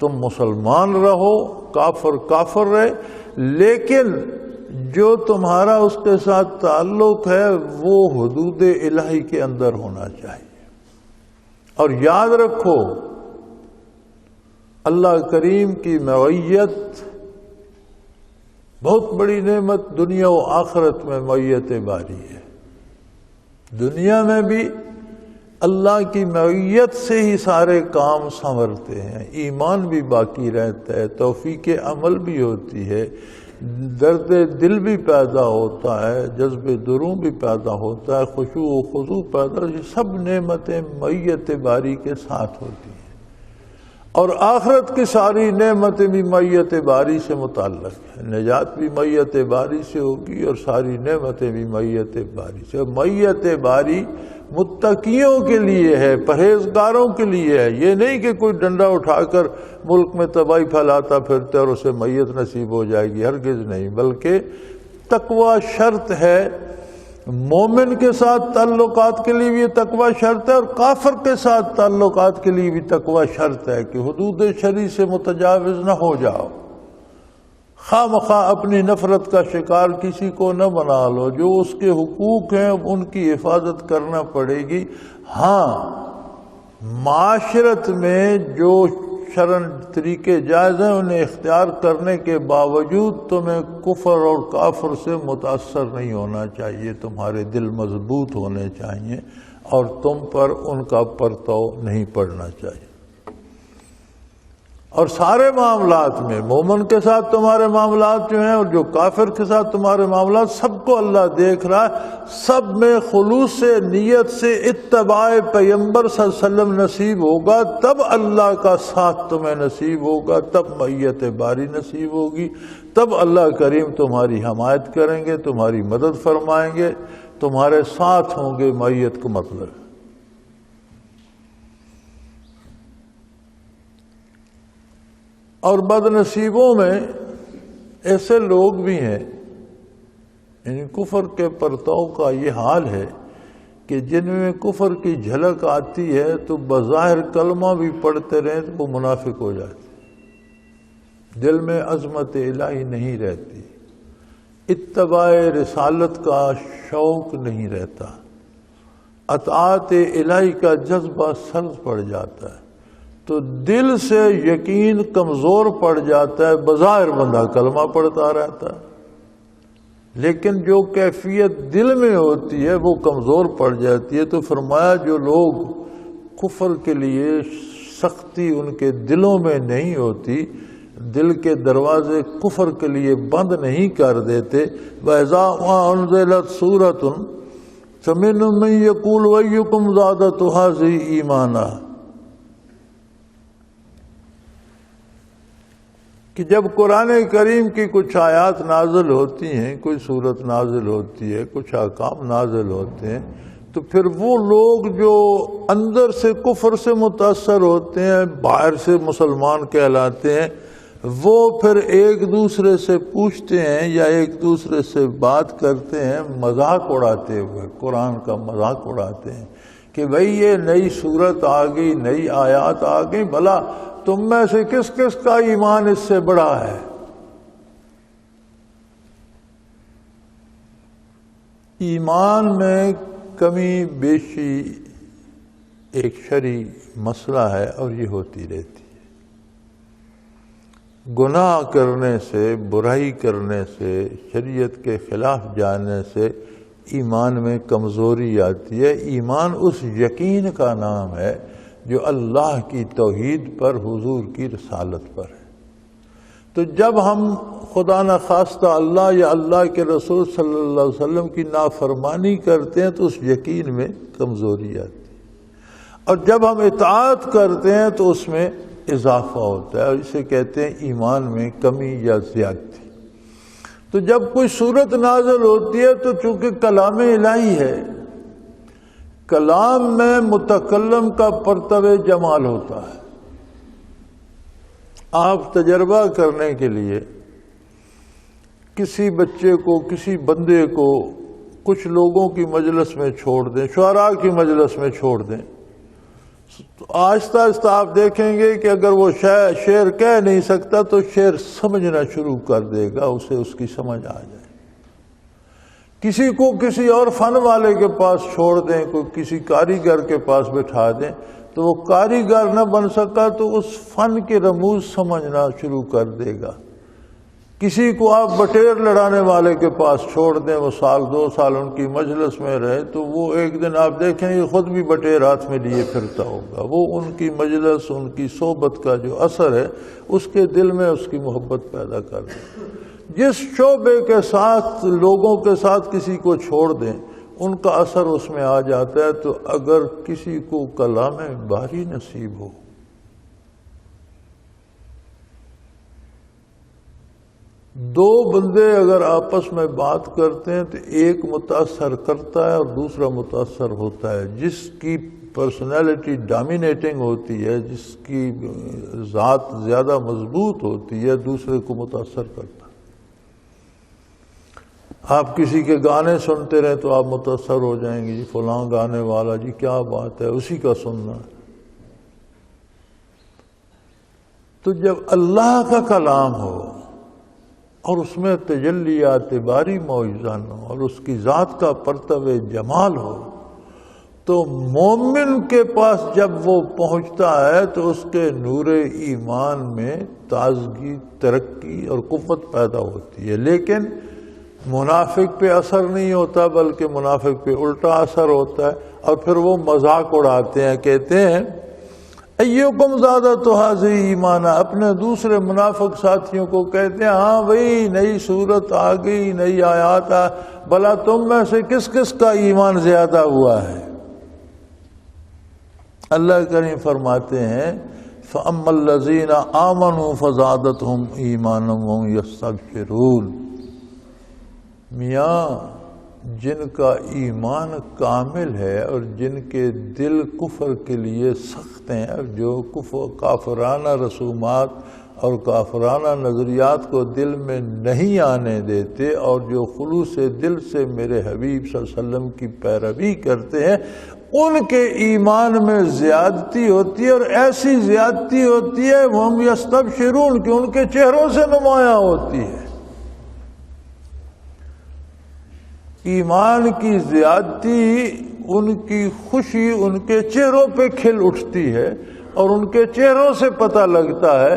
تم مسلمان رہو، کافر کافر رہے، لیکن جو تمہارا اس کے ساتھ تعلق ہے وہ حدود الہی کے اندر ہونا چاہیے۔ اور یاد رکھو اللہ کریم کی معیت بہت بڑی نعمت دنیا و آخرت میں معیت باری ہے۔ دنیا میں بھی اللہ کی معیت سے ہی سارے کام سنورتے ہیں، ایمان بھی باقی رہتا ہے، توفیق عمل بھی ہوتی ہے، درد دل بھی پیدا ہوتا ہے، جذب دروں بھی پیدا ہوتا ہے، خشوع و خضوع پیدا، یہ سب نعمتیں معیت باری کے ساتھ ہوتی ہیں۔ اور آخرت کی ساری نعمتیں بھی معیت باری سے متعلق ہیں، نجات بھی معیت باری سے ہوگی اور ساری نعمتیں بھی معیت باری سے۔ معیت باری متقیوں کے لیے ہے، پرہیزگاروں کے لیے ہے، یہ نہیں کہ کوئی ڈنڈا اٹھا کر ملک میں تباہی پھیلاتا پھرتا اور اسے میت نصیب ہو جائے گی، ہرگز نہیں، بلکہ تقوی شرط ہے۔ مومن کے ساتھ تعلقات کے لیے بھی یہ تقوی شرط ہے اور کافر کے ساتھ تعلقات کے لیے بھی تقوی شرط ہے کہ حدود شرع سے متجاوز نہ ہو جاؤ، خواہ مخواہ اپنی نفرت کا شکار کسی کو نہ بنا لو، جو اس کے حقوق ہیں ان کی حفاظت کرنا پڑے گی۔ ہاں، معاشرت میں جو شرعن طریقے جائز ہیں انہیں اختیار کرنے کے باوجود تمہیں کفر اور کافر سے متاثر نہیں ہونا چاہیے، تمہارے دل مضبوط ہونے چاہیے اور تم پر ان کا پرتو نہیں پڑنا چاہیے۔ اور سارے معاملات میں مومن کے ساتھ تمہارے معاملات جو ہیں اور جو کافر کے ساتھ تمہارے معاملات، سب کو اللہ دیکھ رہا ہے، سب میں خلوص نیت سے اتباع پیغمبر صلی اللہ علیہ وسلم نصیب ہوگا، تب اللہ کا ساتھ تمہیں نصیب ہوگا، تب معیت باری نصیب ہوگی، تب اللہ کریم تمہاری حمایت کریں گے، تمہاری مدد فرمائیں گے، تمہارے ساتھ ہوں گے۔ معیت کا مطلب اور بد نصیبوں میں ایسے لوگ بھی ہیں، یعنی کفر کے پرتو کا یہ حال ہے کہ جن میں کفر کی جھلک آتی ہے تو بظاہر کلمہ بھی پڑھتے رہیں تو وہ منافق ہو جاتے، دل میں عظمت الہی نہیں رہتی، اتباع رسالت کا شوق نہیں رہتا، اطاعت الہی کا جذبہ سرد پڑ جاتا ہے، تو دل سے یقین کمزور پڑ جاتا ہے۔ بظاہر بندہ کلمہ پڑھتا رہتا ہے لیکن جو کیفیت دل میں ہوتی ہے وہ کمزور پڑ جاتی ہے۔ تو فرمایا جو لوگ کفر کے لیے سختی ان کے دلوں میں نہیں ہوتی، دل کے دروازے کفر کے لیے بند نہیں کر دیتے، وَإِذَا مَا أُنزِلَتْ سُورَةٌ فَمِنْهُم مَّن يَقُولُ أَيُّكُمْ زَادَتْهُ هَٰذِهِ إِيمَانًا، کہ جب قرآن کریم کی کچھ آیات نازل ہوتی ہیں، کوئی صورت نازل ہوتی ہے، کچھ احکام نازل ہوتے ہیں، تو پھر وہ لوگ جو اندر سے کفر سے متاثر ہوتے ہیں، باہر سے مسلمان کہلاتے ہیں، وہ پھر ایک دوسرے سے پوچھتے ہیں یا ایک دوسرے سے بات کرتے ہیں مذاق اڑاتے ہوئے، قرآن کا مذاق اڑاتے ہیں کہ بھئی یہ نئی صورت آ گئی، نئی آیات آ گئی، بھلا تم میں سے کس کس کا ایمان اس سے بڑا ہے؟ ایمان میں کمی بیشی ایک شرعی مسئلہ ہے اور یہ ہوتی رہتی ہے۔ گناہ کرنے سے، برائی کرنے سے، شریعت کے خلاف جانے سے ایمان میں کمزوری آتی ہے۔ ایمان اس یقین کا نام ہے جو اللہ کی توحید پر، حضور کی رسالت پر ہے۔ تو جب ہم خدا نخواستہ اللہ یا اللہ کے رسول صلی اللہ علیہ وسلم کی نافرمانی کرتے ہیں تو اس یقین میں کمزوری آتی ہے، اور جب ہم اطاعت کرتے ہیں تو اس میں اضافہ ہوتا ہے، اور اسے کہتے ہیں ایمان میں کمی یا زیادتی۔ تو جب کوئی صورت نازل ہوتی ہے تو چونکہ کلام الہی ہے، کلام میں متکلم کا پرتو جمال ہوتا ہے۔ آپ تجربہ کرنے کے لیے کسی بچے کو، کسی بندے کو کچھ لوگوں کی مجلس میں چھوڑ دیں، شعراء کی مجلس میں چھوڑ دیں، تو آہستہ آہستہ آپ دیکھیں گے کہ اگر وہ شعر کہہ نہیں سکتا تو شعر سمجھنا شروع کر دے گا، اسے اس کی سمجھ آ جائے۔ کسی کو کسی اور فن والے کے پاس چھوڑ دیں، کوئی کسی کاریگر کے پاس بٹھا دیں، تو وہ کاریگر نہ بن سکا تو اس فن کے رموز سمجھنا شروع کر دے گا۔ کسی کو آپ بٹیر لڑانے والے کے پاس چھوڑ دیں، وہ سال 2 سال ان کی مجلس میں رہے، تو وہ ایک دن آپ دیکھیں گے خود بھی بٹیر ہاتھ میں لیے پھرتا ہوگا۔ وہ ان کی مجلس، ان کی صحبت کا جو اثر ہے اس کے دل میں اس کی محبت پیدا کر دے۔ جس شعبے کے ساتھ، لوگوں کے ساتھ کسی کو چھوڑ دیں، ان کا اثر اس میں آ جاتا ہے۔ تو اگر کسی کو کلام باری نصیب ہو، دو بندے اگر آپس میں بات کرتے ہیں تو ایک متاثر کرتا ہے اور دوسرا متاثر ہوتا ہے۔ جس کی پرسنالٹی ڈومینیٹنگ ہوتی ہے، جس کی ذات زیادہ مضبوط ہوتی ہے، دوسرے کو متاثر کرتا ہے۔ آپ کسی کے گانے سنتے رہیں تو آپ متاثر ہو جائیں گے، جی فلاں گانے والا، جی کیا بات ہے، اسی کا سننا ہے۔ تو جب اللہ کا کلام ہو اور اس میں تجلیات باری موجزن ہو اور اس کی ذات کا پرتو جمال ہو، تو مومن کے پاس جب وہ پہنچتا ہے تو اس کے نور ایمان میں تازگی، ترقی اور قوت پیدا ہوتی ہے۔ لیکن منافق پہ اثر نہیں ہوتا، بلکہ منافق پہ الٹا اثر ہوتا ہے، اور پھر وہ مذاق اڑاتے ہیں، کہتے ہیں ایوکم زادۃ ھذہ ایمانا، اپنے دوسرے منافق ساتھیوں کو کہتے ہیں ہاں بھئی نئی صورت آ گئی، نئی آیات آ، بھلا تم میں سے کس کس کا ایمان زیادہ ہوا ہے؟ اللہ کریم فرماتے ہیں فَأَمَّا الَّذِينَ آمَنُوا فَزَادَتْهُمْ ایمانا وَهُمْ یستبشرون۔ میاں جن کا ایمان کامل ہے اور جن کے دل کفر کے لیے سخت ہیں، اور جو کافرانہ رسومات اور کافرانہ نظریات کو دل میں نہیں آنے دیتے، اور جو خلوص دل سے میرے حبیب صلی اللہ علیہ وسلم کی پیروی کرتے ہیں، ان کے ایمان میں زیادتی ہوتی ہے، اور ایسی زیادتی ہوتی ہے ہم یستبشرون کہ ان کے چہروں سے نمایاں ہوتی ہے۔ ایمان کی زیادتی، ان کی خوشی ان کے چہروں پہ کھل اٹھتی ہے، اور ان کے چہروں سے پتہ لگتا ہے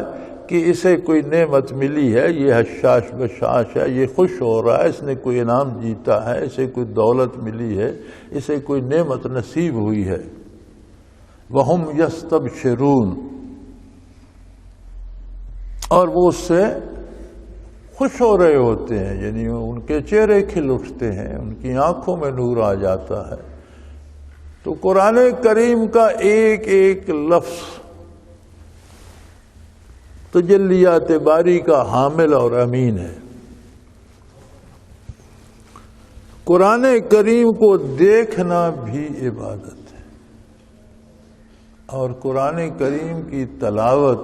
کہ اسے کوئی نعمت ملی ہے، یہ حشاش بشاش ہے، یہ خوش ہو رہا ہے، اس نے کوئی انعام جیتا ہے، اسے کوئی دولت ملی ہے، اسے کوئی نعمت نصیب ہوئی ہے۔ وَهُمْ يَسْتَبْشِرُونَ، اور وہ اس سے خوش ہو رہے ہوتے ہیں، یعنی ان کے چہرے کھل اٹھتے ہیں، ان کی آنکھوں میں نور آ جاتا ہے۔ تو قرآن کریم کا ایک ایک لفظ تجلیات باری کا حامل اور امین ہے۔ قرآن کریم کو دیکھنا بھی عبادت ہے، اور قرآن کریم کی تلاوت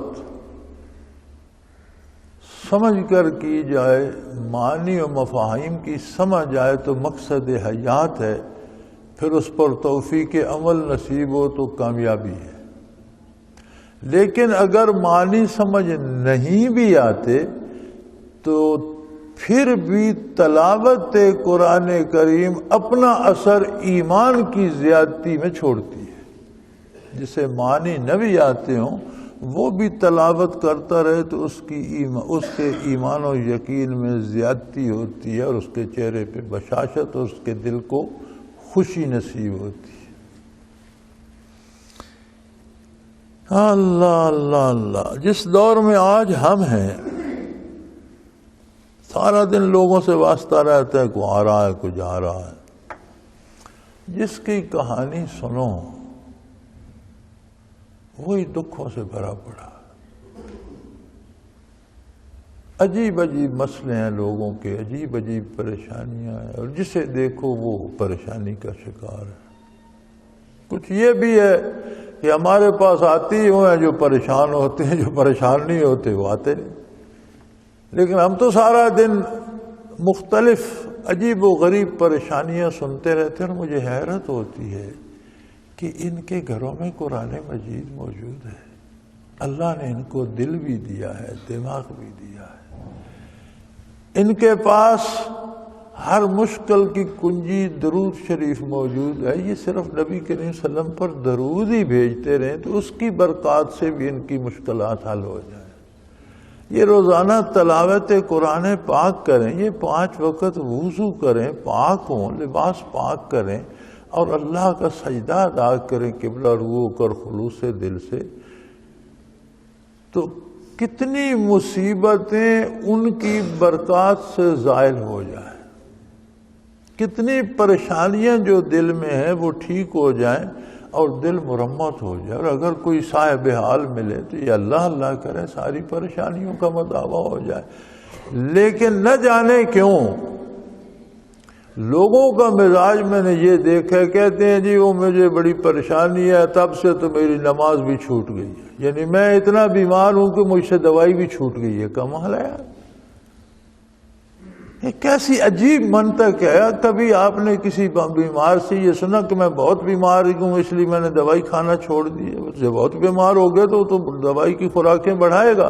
سمجھ کر کی جائے، معانی و مفاہیم کی سمجھ آئے تو مقصد حیات ہے، پھر اس پر توفیق عمل نصیب ہو تو کامیابی ہے۔ لیکن اگر معنی سمجھ نہیں بھی آتے تو پھر بھی تلاوت قرآن کریم اپنا اثر ایمان کی زیادتی میں چھوڑتی ہے۔ جسے معنی نہ بھی آتے ہوں وہ بھی تلاوت کرتا رہے تو اس کے ایمان و یقین میں زیادتی ہوتی ہے، اور اس کے چہرے پہ بشاشت اور اس کے دل کو خوشی نصیب ہوتی ہے۔ اللہ اللہ اللہ! جس دور میں آج ہم ہیں سارا دن لوگوں سے واسطہ رہتا ہے، کوئی آ رہا ہے کوئی جا رہا ہے. جس کی کہانی سنو وہی دکھوں سے بھرا پڑا. عجیب عجیب مسئلے ہیں لوگوں کے، عجیب عجیب پریشانیاں ہیں، اور جسے دیکھو وہ پریشانی کا شکار ہے. کچھ یہ بھی ہے کہ ہمارے پاس آتی ہی ہیں جو پریشان ہوتے ہیں، جو پریشان نہیں ہوتے وہ آتے نہیں. لیکن ہم تو سارا دن مختلف عجیب و غریب پریشانیاں سنتے رہتے ہیں، اور مجھے حیرت ہوتی ہے کہ ان کے گھروں میں قرآن مجید موجود ہے. اللہ نے ان کو دل بھی دیا ہے، دماغ بھی دیا ہے. ان کے پاس ہر مشکل کی کنجی درود شریف موجود ہے. یہ صرف نبی کریم صلی اللہ علیہ وسلم پر درود ہی بھیجتے رہیں تو اس کی برکات سے بھی ان کی مشکلات حل ہو جائیں. یہ روزانہ تلاوت قرآن پاک کریں، یہ 5 وقت وضو کریں، پاک ہوں، لباس پاک کریں، اور اللہ کا سجدہ ادا کریں قبلہ رجوع کر خلوص دل سے، تو کتنی مصیبتیں ان کی برکات سے زائل ہو جائیں. کتنی پریشانیاں جو دل میں ہیں وہ ٹھیک ہو جائیں اور دل مرمت ہو جائے. اور اگر کوئی صاحب حال ملے تو یہ اللہ اللہ کرے، ساری پریشانیوں کا مداوع ہو جائے. لیکن نہ جانے کیوں لوگوں کا مزاج میں نے یہ دیکھا، کہتے ہیں جی وہ مجھے بڑی پریشانی ہے، تب سے تو میری نماز بھی چھوٹ گئی ہے. یعنی میں اتنا بیمار ہوں کہ مجھ سے دوائی بھی چھوٹ گئی ہے. کمال ہے یار، یہ کیسی عجیب منطق ہے. کبھی آپ نے کسی بیمار سے یہ سنا کہ میں بہت بیمار ہوں اس لیے میں نے دوائی کھانا چھوڑ دی ہے؟ جب بہت بیمار ہو گئے تو دوائی کی خوراکیں بڑھائے گا.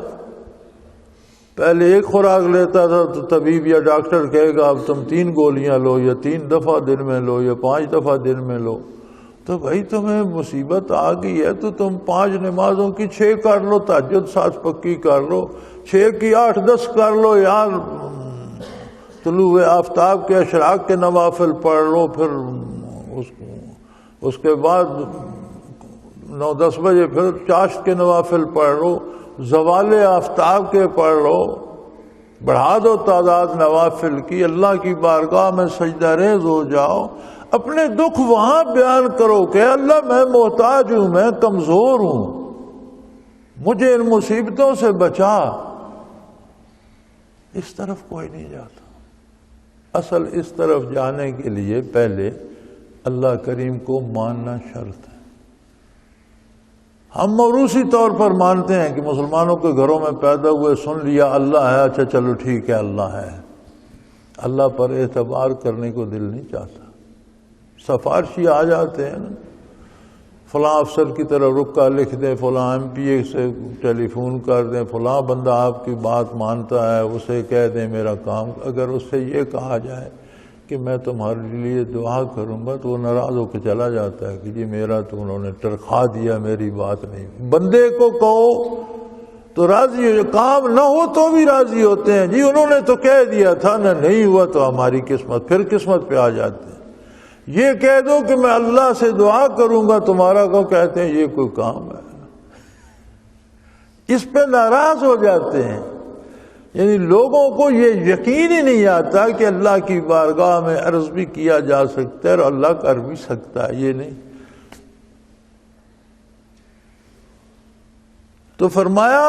پہلے ایک خوراک لیتا تھا تو طبیب یا ڈاکٹر کہے گا اب تم 3 گولیاں لو، یا 3 دفعہ دن میں لو، یا 5 دفعہ دن میں لو. تو بھائی تمہیں مصیبت آ گئی ہے تو تم 5 نمازوں کی 6 کر لو، تہجد 7 پکی کر لو، 6 کی 8 10 کر لو یار. طلوع آفتاب کے اشراق کے نوافل پڑھ لو، پھر اس کے بعد 9-10 بجے پھر چاشت کے نوافل پڑھ لو، زوال آفتاب کے پڑھ لو. بڑھا دو تعداد نوافل کی. اللہ کی بارگاہ میں سجدہ ریز ہو جاؤ، اپنے دکھ وہاں بیان کرو کہ اللہ میں محتاج ہوں، میں کمزور ہوں، مجھے ان مصیبتوں سے بچا. اس طرف کوئی نہیں جاتا. اصل اس طرف جانے کے لیے پہلے اللہ کریم کو ماننا شرط ہے. ہم موروثی طور پر مانتے ہیں کہ مسلمانوں کے گھروں میں پیدا ہوئے، سن لیا اللہ ہے، اچھا چلو ٹھیک ہے اللہ ہے. اللہ پر اعتبار کرنے کو دل نہیں چاہتا. سفارشی آ جاتے ہیں نا، فلاں افسر کی طرف رکا لکھ دیں، فلاں ایم پی اے سے ٹیلی فون کر دیں، فلاں بندہ آپ کی بات مانتا ہے اسے کہہ دیں میرا کام. اگر اس سے یہ کہا جائے کہ میں تمہارے لیے دعا کروں گا تو وہ ناراض ہو کے چلا جاتا ہے کہ جی میرا تو انہوں نے ٹرخا دیا، میری بات نہیں. بندے کو کہو تو راضی ہو، کام نہ ہو تو بھی راضی ہوتے ہیں. جی انہوں نے تو کہہ دیا تھا نا، نہیں ہوا تو ہماری قسمت. پھر قسمت پہ آ جاتے ہیں. یہ کہہ دو کہ میں اللہ سے دعا کروں گا تمہارا، کو کہتے ہیں یہ کوئی کام ہے. اس پہ ناراض ہو جاتے ہیں. یعنی لوگوں کو یہ یقین ہی نہیں آتا کہ اللہ کی بارگاہ میں عرض بھی کیا جا سکتا ہے اور اللہ کر بھی سکتا ہے. یہ نہیں. تو فرمایا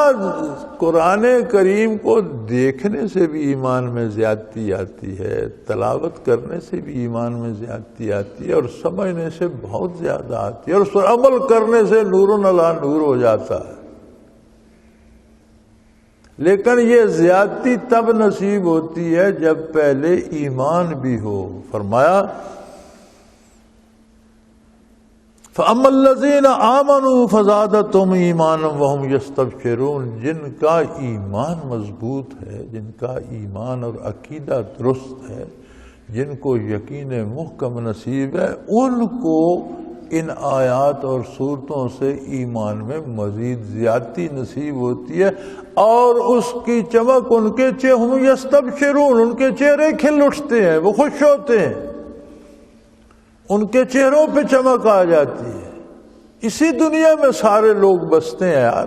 قرآن کریم کو دیکھنے سے بھی ایمان میں زیادتی آتی ہے، تلاوت کرنے سے بھی ایمان میں زیادتی آتی ہے، اور سمجھنے سے بہت زیادہ آتی ہے، اور اس پر عمل کرنے سے نور علی نور ہو جاتا ہے. لیکن یہ زیادتی تب نصیب ہوتی ہے جب پہلے ایمان بھی ہو. فرمایا فَأَمَّا الَّذِينَ آمَنُوا فَزَادَتْهُمْ إِيمَانًا وَهُمْ يَسْتَبْشِرُونَ. جن کا ایمان مضبوط ہے، جن کا ایمان اور عقیدہ درست ہے، جن کو یقین محکم نصیب ہے، ان کو ان آیات اور صورتوں سے ایمان میں مزید زیادتی نصیب ہوتی ہے، اور اس کی چمک ان کے ہم یستبشرون، ان کے چہرے کھل اٹھتے ہیں، وہ خوش ہوتے ہیں، ان کے چہروں پہ چمک آ جاتی ہے. اسی دنیا میں سارے لوگ بستے ہیں یار.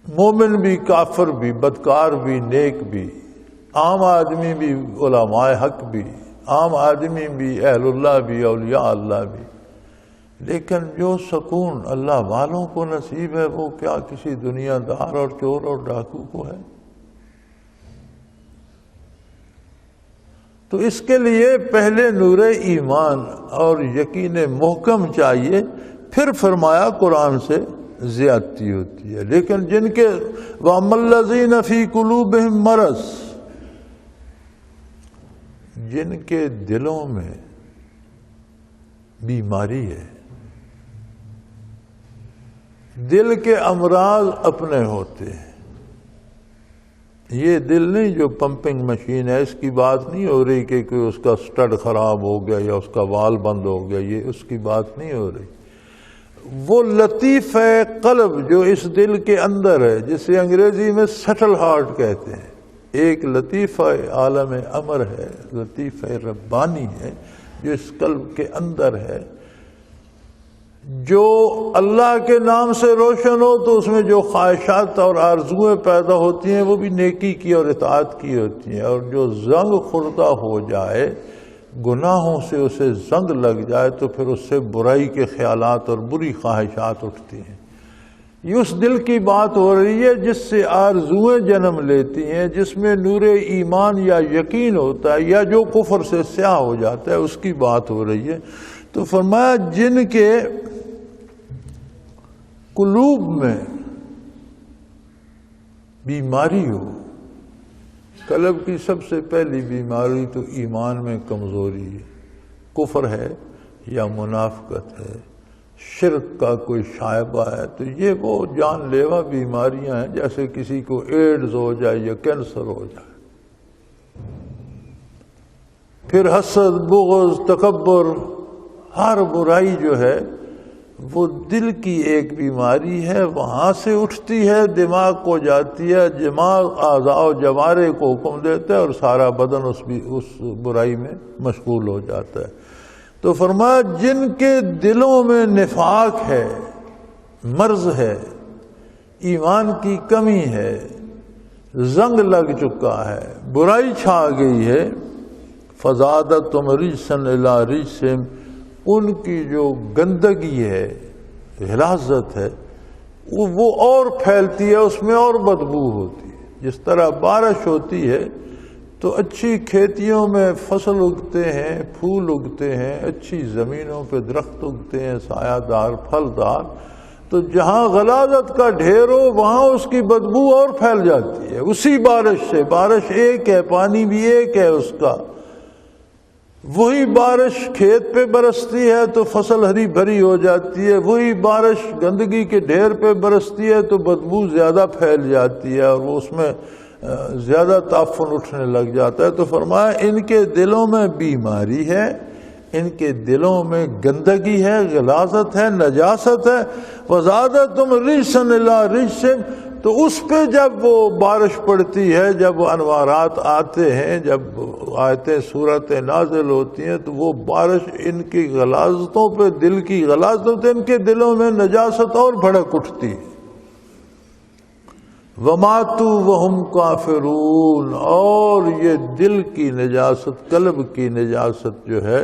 مومن بھی، کافر بھی، بدکار بھی، نیک بھی، عام آدمی بھی، علماء حق بھی، عام آدمی بھی، اہل اللہ بھی، اولیاء اللہ بھی، لیکن جو سکون اللہ والوں کو نصیب ہے وہ کیا کسی دنیا دار اور چور اور ڈاکو کو ہے؟ تو اس کے لیے پہلے نور ایمان اور یقین محکم چاہیے، پھر فرمایا قرآن سے زیادتی ہوتی ہے۔ لیکن جن کے وَأَمَّا الَّذِينَ فِي قُلُوبِهِم مَرَضٌ، جن کے دلوں میں بیماری ہے، دل کے امراض اپنے ہوتے ہیں، یہ دل نہیں جو پمپنگ مشین ہے، اس کی بات نہیں ہو رہی کہ کوئی اس کا سٹڈ خراب ہو گیا یا اس کا وال بند ہو گیا، یہ اس کی بات نہیں ہو رہی۔ وہ لطیف قلب جو اس دل کے اندر ہے، جسے انگریزی میں سٹل ہارٹ کہتے ہیں، ایک لطیفہ عالم امر ہے، لطیفہ ربانی ہے جو اس قلب کے اندر ہے، جو اللہ کے نام سے روشن ہو تو اس میں جو خواہشات اور آرزویں پیدا ہوتی ہیں وہ بھی نیکی کی اور اطاعت کی ہوتی ہیں، اور جو زنگ خوردہ ہو جائے، گناہوں سے اسے زنگ لگ جائے، تو پھر اس سے برائی کے خیالات اور بری خواہشات اٹھتی ہیں۔ یہ اس دل کی بات ہو رہی ہے جس سے آرزویں جنم لیتی ہیں، جس میں نور ایمان یا یقین ہوتا ہے، یا جو کفر سے سیاہ ہو جاتا ہے، اس کی بات ہو رہی ہے۔ تو فرمایا جن کے قلوب میں بیماری ہو، قلب کی سب سے پہلی بیماری تو ایمان میں کمزوری ہے، کفر ہے یا منافقت ہے، شرک کا کوئی شائبہ ہے، تو یہ وہ جان لیوا بیماریاں ہیں، جیسے کسی کو ایڈز ہو جائے یا کینسر ہو جائے۔ پھر حسد، بغض، تکبر، ہر برائی جو ہے وہ دل کی ایک بیماری ہے، وہاں سے اٹھتی ہے، دماغ کو جاتی ہے، دماغ اعضاء و جوارح کو حکم دیتا ہے اور سارا بدن اس برائی میں مشغول ہو جاتا ہے۔ تو فرمایا جن کے دلوں میں نفاق ہے، مرض ہے، ایمان کی کمی ہے، زنگ لگ چکا ہے، برائی چھا گئی ہے، فَزَادَتْهُمْ رِجْسًا إِلَىٰ رِجْسِهِمْ، ان کی جو گندگی ہے، غلاظت ہے، وہ اور پھیلتی ہے، اس میں اور بدبو ہوتی ہے۔ جس طرح بارش ہوتی ہے تو اچھی کھیتیوں میں فصل اگتے ہیں، پھول اگتے ہیں، اچھی زمینوں پہ درخت اگتے ہیں، سایہ دار، پھلدار، تو جہاں غلاظت کا ڈھیر ہو وہاں اس کی بدبو اور پھیل جاتی ہے۔ اسی بارش سے، بارش ایک ہے، پانی بھی ایک ہے اس کا، وہی بارش کھیت پہ برستی ہے تو فصل ہری بھری ہو جاتی ہے، وہی بارش گندگی کے ڈھیر پہ برستی ہے تو بدبو زیادہ پھیل جاتی ہے اور وہ اس میں زیادہ تعفن اٹھنے لگ جاتا ہے۔ تو فرمایا ان کے دلوں میں بیماری ہے، ان کے دلوں میں گندگی ہے، غلاظت ہے، نجاست ہے۔ وَزَادَتْهُمْ رِجْسًا إِلَىٰ رِجْسِهِمْ، تو اس پہ جب وہ بارش پڑتی ہے، جب انوارات آتے ہیں، جب آیتیں سورتیں نازل ہوتی ہیں، تو وہ بارش ان کی غلاظتوں پہ، دل کی غلاظتوں پہ، ان کے دلوں میں نجاست اور بھڑک اٹھتی ہے۔ وَمَاتُوا وَهُمْ كَافِرُونَ، اور یہ دل کی نجاست، قلب کی نجاست جو ہے،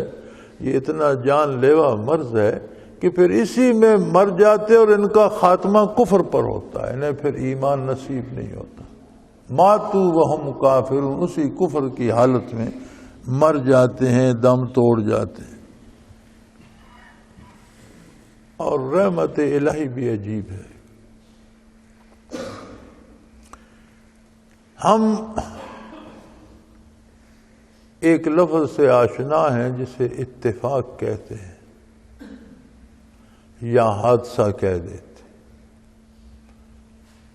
یہ اتنا جان لیوا مرض ہے کہ پھر اسی میں مر جاتے اور ان کا خاتمہ کفر پر ہوتا ہے، انہیں پھر ایمان نصیب نہیں ہوتا۔ ماتوا وہم کافرون، اسی کفر کی حالت میں مر جاتے ہیں، دم توڑ جاتے ہیں۔ اور رحمت الہی بھی عجیب ہے۔ ہم ایک لفظ سے آشنا ہیں جسے اتفاق کہتے ہیں یا حادثہ کہہ دیتے،